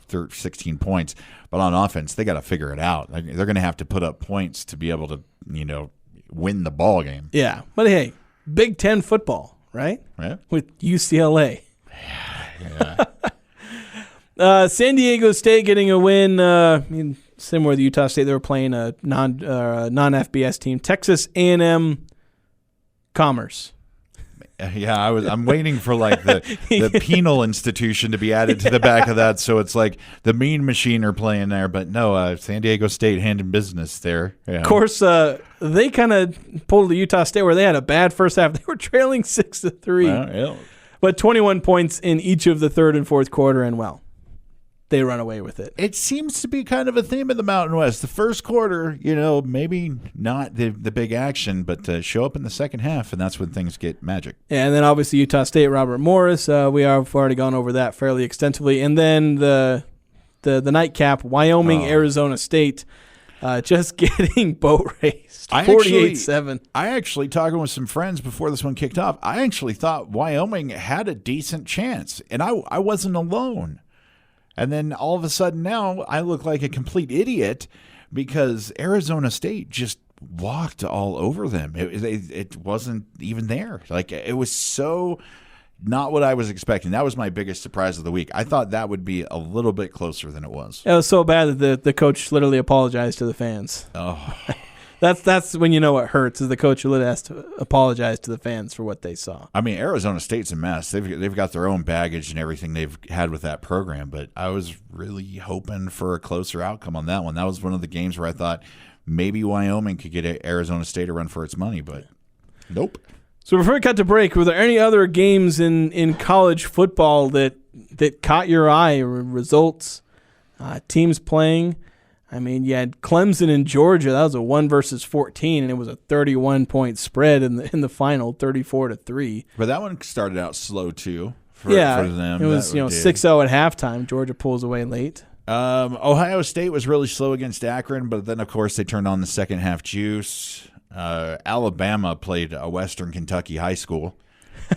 [SPEAKER 5] to 16 points, but on offense they got to figure it out. They're going to have to put up points to be able to win the ball game.
[SPEAKER 4] Yeah, but hey, Big Ten football, right?
[SPEAKER 5] Yeah.
[SPEAKER 4] With UCLA. Yeah. San Diego State getting a win. Similar with Utah State, they were playing a non-FBS team. Texas A&M Commerce.
[SPEAKER 5] Yeah, I'm waiting for the penal institution to be added to the back of that, so it's like the Mean Machine are playing there, but no, San Diego State handling business there. Yeah.
[SPEAKER 4] Of course, they kind of pulled the Utah State where they had a bad first half. They were trailing 6-3, but 21 points in each of the third and fourth quarter, and they run away with it.
[SPEAKER 5] It seems to be kind of a theme in the Mountain West. The first quarter, maybe not the big action, but show up in the second half, and that's when things get magic.
[SPEAKER 4] Yeah, and then obviously Utah State, Robert Morris. We have already gone over that fairly extensively. And then the the nightcap, Wyoming, Arizona State, just getting boat raced, 48-7.
[SPEAKER 5] I actually, talking with some friends before this one kicked off, I actually thought Wyoming had a decent chance, and I wasn't alone. And then all of a sudden now I look like a complete idiot because Arizona State just walked all over them. It wasn't even there. Like, it was so not what I was expecting. That was my biggest surprise of the week. I thought that would be a little bit closer than it was.
[SPEAKER 4] It was so bad that the coach literally apologized to the fans.
[SPEAKER 5] Oh.
[SPEAKER 4] That's when you know what hurts, is the coach who literally has to apologize to the fans for what they saw.
[SPEAKER 5] I mean, Arizona State's a mess. They've got their own baggage and everything they've had with that program, but I was really hoping for a closer outcome on that one. That was one of the games where I thought maybe Wyoming could get Arizona State a run for its money, but nope.
[SPEAKER 4] So before we cut to break, were there any other games in college football that caught your eye, or results, teams playing? I mean, you had Clemson and Georgia. That was a 1-14, and it was a 31-point spread in the final, 34-3.
[SPEAKER 5] But that one started out slow too. For them.
[SPEAKER 4] It was 6-0 at halftime. Georgia pulls away late.
[SPEAKER 5] Ohio State was really slow against Akron, but then of course they turned on the second half juice. Alabama played a Western Kentucky high school,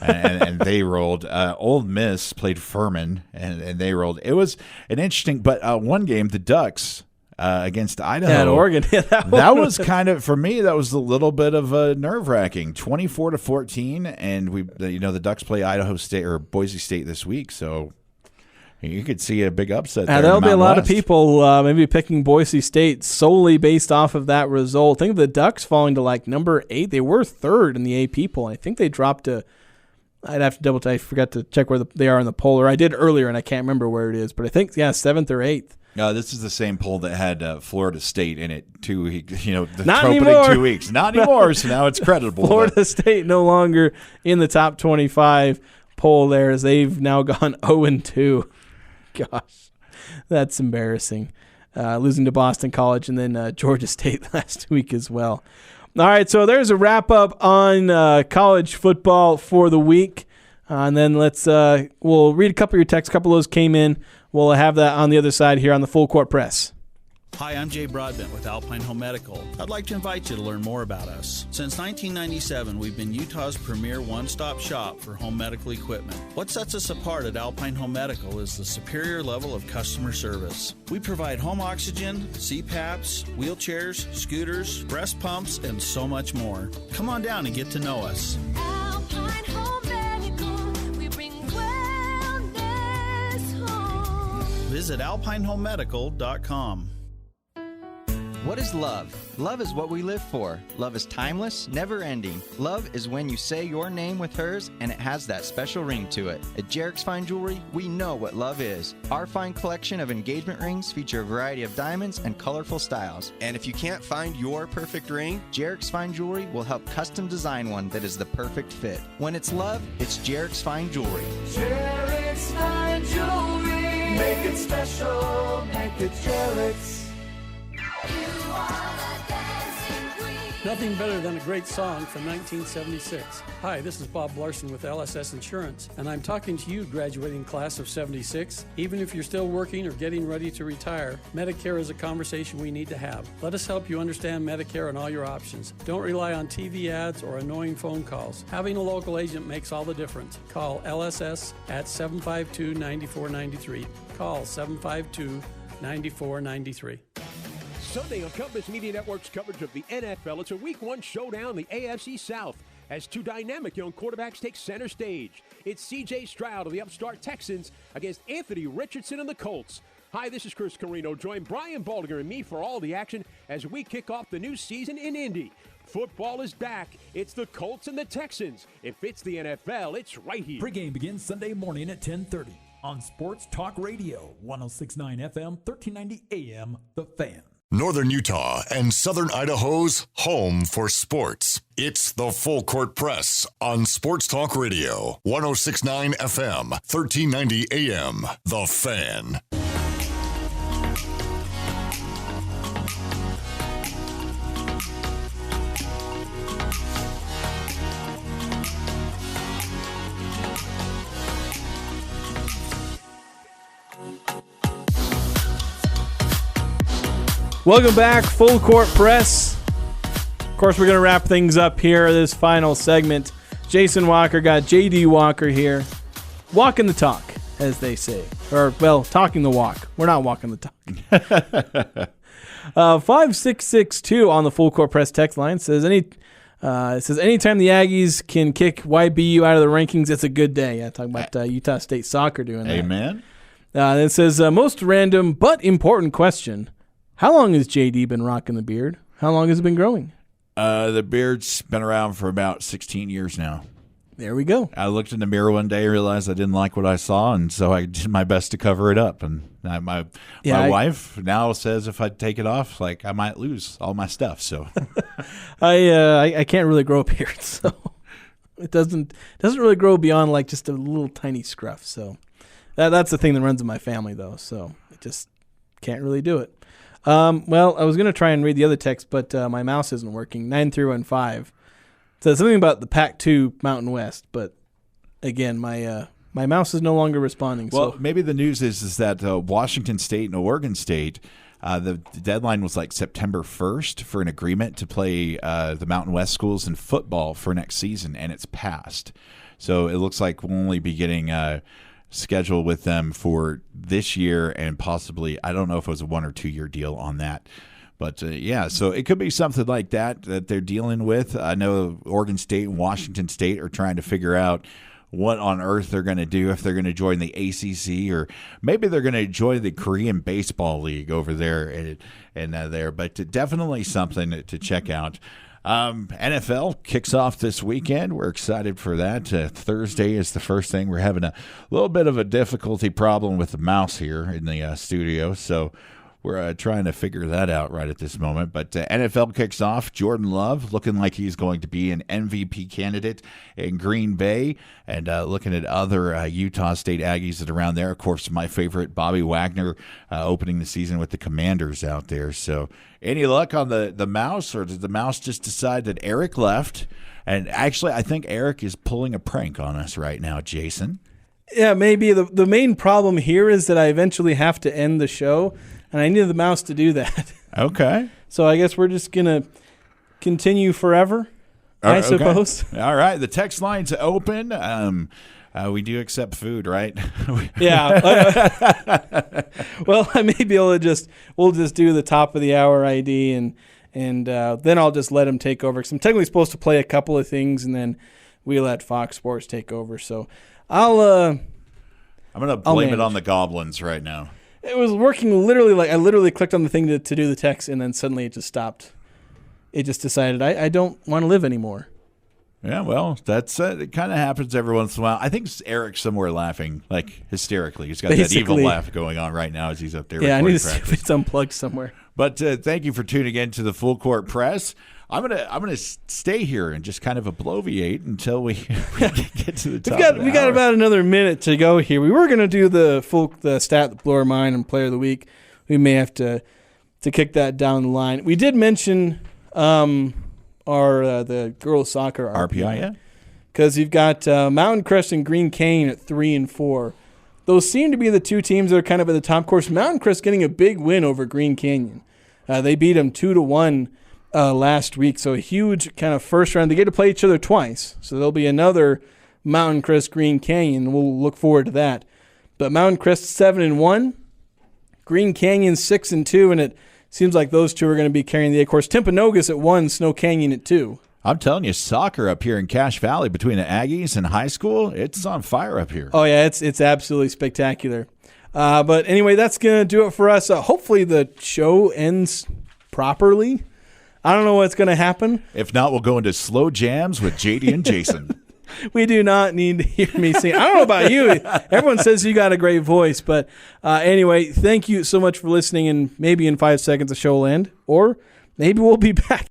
[SPEAKER 5] and they rolled. Ole Miss played Furman, and they rolled. It was an interesting, but one game, the Ducks against Idaho.
[SPEAKER 4] Yeah, Oregon. Yeah,
[SPEAKER 5] that was kind of, for me, that was a little bit of nerve-wracking. 24-14, and the Ducks play Idaho State or Boise State this week, so you could see a big upset there.
[SPEAKER 4] There'll be a lot of people maybe picking Boise State solely based off of that result. I think the Ducks falling to like number 8. They were third in the AP poll. I think they dropped to, I'd have to double check. I forgot to check where they are in the poll, or I did earlier and I can't remember where it is. But I think, 7th or 8th.
[SPEAKER 5] This is the same poll that had Florida State in it too.
[SPEAKER 4] Not
[SPEAKER 5] opening
[SPEAKER 4] anymore.
[SPEAKER 5] 2 weeks. Not anymore. So now it's creditable.
[SPEAKER 4] Florida State no longer in the top 25 poll there, as they've now gone 0-2. Gosh, that's embarrassing. Losing to Boston College and then Georgia State last week as well. All right, so there's a wrap-up on college football for the week. And then we'll read a couple of your texts. A couple of those came in. We'll have that on the other side here on the Full Court Press.
[SPEAKER 15] Hi, I'm Jay Broadbent with Alpine Home Medical. I'd like to invite you to learn more about us. Since 1997, we've been Utah's premier one-stop shop for home medical equipment. What sets us apart at Alpine Home Medical is the superior level of customer service. We provide home oxygen, CPAPs, wheelchairs, scooters, breast pumps, and so much more. Come on down and get to know us.
[SPEAKER 3] Alpine Home Medical, we bring wellness home.
[SPEAKER 15] Visit alpinehomemedical.com.
[SPEAKER 16] What is love? Love is what we live for. Love is timeless, never-ending. Love is when you say your name with hers and it has that special ring to it. At Jarek's Fine Jewelry, we know what love is. Our fine collection of engagement rings feature a variety of diamonds and colorful styles.
[SPEAKER 17] And if you can't find your perfect ring,
[SPEAKER 16] Jarek's Fine Jewelry will help custom design one that is the perfect fit. When it's love, it's Jarek's Fine Jewelry.
[SPEAKER 3] Jarek's Fine Jewelry. Make it special, make it Jarek's.
[SPEAKER 18] Nothing better than a great song from 1976. Hi, this is Bob Larson with LSS Insurance, and I'm talking to you, graduating class of 76. Even if you're still working or getting ready to retire, Medicare is a conversation we need to have. Let us help you understand Medicare and all your options. Don't rely on TV ads or annoying phone calls. Having a local agent makes all the difference. Call LSS at 752-9493. Call 752-9493.
[SPEAKER 19] Sunday on Compass Media Network's coverage of the NFL, it's a Week 1 showdown in the AFC South as two dynamic young quarterbacks take center stage. It's C.J. Stroud of the upstart Texans against Anthony Richardson and the Colts. Hi, this is Chris Carino. Join Brian Baldinger and me for all the action as we kick off the new season in Indy. Football is back. It's the Colts and the Texans. If it's the NFL, it's right here.
[SPEAKER 20] Pregame begins Sunday morning at 10:30 on Sports Talk Radio, 106.9 FM, 1390 AM, The Fan.
[SPEAKER 1] Northern Utah and Southern Idaho's home for sports. It's the Full Court Press on Sports Talk Radio, 106.9 FM, 1390 AM, The Fan.
[SPEAKER 4] Welcome back, Full Court Press. Of course, we're going to wrap things up here, this final segment. Jason Walker got JD Walker here. Walking the talk, as they say. Or, well, talking the walk. We're not walking the talk. 5662 on the Full Court Press text line says, anytime the Aggies can kick YBU out of the rankings, it's a good day. Yeah, talking about Utah State soccer doing that.
[SPEAKER 5] Amen.
[SPEAKER 4] It says, most random but important question. How long has JD been rocking the beard? How long has it been growing?
[SPEAKER 5] The beard's been around for about 16 years now.
[SPEAKER 4] There we go.
[SPEAKER 5] I looked in the mirror one day, realized I didn't like what I saw, and so I did my best to cover it up. And my wife now says if I take it off, like I might lose all my stuff. So
[SPEAKER 4] I can't really grow a beard, so it doesn't really grow beyond like just a little tiny scruff. So that's the thing that runs in my family, though. So I just can't really do it. Well, I was going to try and read the other text, but my mouse isn't working. 9315 says something about the Pac-2 Mountain West, but again, my mouse is no longer responding.
[SPEAKER 5] Well,
[SPEAKER 4] so
[SPEAKER 5] maybe the news is that Washington State and Oregon State, the deadline was like September 1st for an agreement to play the Mountain West schools in football for next season, and it's passed. So it looks like we'll only be getting schedule with them for this year and possibly, I don't know if it was a 1 or 2 year deal on that. But, so it could be something like that they're dealing with. I know Oregon State and Washington State are trying to figure out what on earth they're going to do, if they're going to join the ACC or maybe they're going to join the Korean Baseball League over there and there. But definitely something to check out. NFL kicks off this weekend. We're excited for that. Thursday is the first thing. We're having a little bit of a difficulty problem with the mouse here in the studio, so we're trying to figure that out right at this moment. But NFL kicks off. Jordan Love looking like he's going to be an MVP candidate in Green Bay, and looking at other Utah State Aggies that are around there. Of course, my favorite, Bobby Wagner, opening the season with the Commanders out there. So any luck on the mouse, or did the mouse just decide that Eric left? And actually, I think Eric is pulling a prank on us right now, Jason.
[SPEAKER 4] Yeah, maybe. The main problem here is that I eventually have to end the show, and I need the mouse to do that.
[SPEAKER 5] Okay.
[SPEAKER 4] So I guess we're just going to continue forever, I suppose.
[SPEAKER 5] Okay. All right. The text line's open. We do accept food, right?
[SPEAKER 4] Yeah. Well, I may be able to we'll just do the top of the hour ID, and then I'll just let him take over. Because I'm technically supposed to play a couple of things, and then we let Fox Sports take over. So I'm
[SPEAKER 5] going to blame it on the Goblins right now.
[SPEAKER 4] It was working literally I literally clicked on the thing to do the text, and then suddenly it just stopped. It just decided I don't want to live anymore.
[SPEAKER 5] Yeah, well, that's it. Kind of happens every once in a while. I think Eric's somewhere laughing, like hysterically. He's got that evil laugh going on right now as he's up there.
[SPEAKER 4] Yeah, I need to see if it's unplugged somewhere.
[SPEAKER 5] But thank you for tuning in to the Full Court Press. I'm gonna stay here and just kind of bloviate until we get to the top.
[SPEAKER 4] We got about another minute to go here. We were gonna do the stat that blew our mind and player of the week. We may have to kick that down the line. We did mention the girls soccer RPI,
[SPEAKER 5] yeah,
[SPEAKER 4] because you've got Mountain Crest and Green Canyon at 3 and 4. Those seem to be the two teams that are kind of at the top. Of course, Mountain Crest getting a big win over Green Canyon. They beat them 2-1 last week, so a huge kind of first round. They get to play each other twice, so there'll be another Mountain Crest Green Canyon. We'll look forward to that. But Mountain Crest 7-1, Green Canyon 6-2, and it seems like those two are going to be carrying the day. Of course, Timpanogos at 1, Snow Canyon at 2.
[SPEAKER 5] I'm telling you, soccer up here in Cache Valley between the Aggies and high school, it's on fire up here.
[SPEAKER 4] Oh, yeah, it's absolutely spectacular. But anyway, that's going to do it for us. Hopefully the show ends properly. I don't know what's going to happen.
[SPEAKER 5] If not, we'll go into slow jams with JD and Jason.
[SPEAKER 4] We do not need to hear me sing. I don't know about you. Everyone says you got a great voice. But anyway, thank you so much for listening. And maybe in 5 seconds the show will end. Or maybe we'll be back.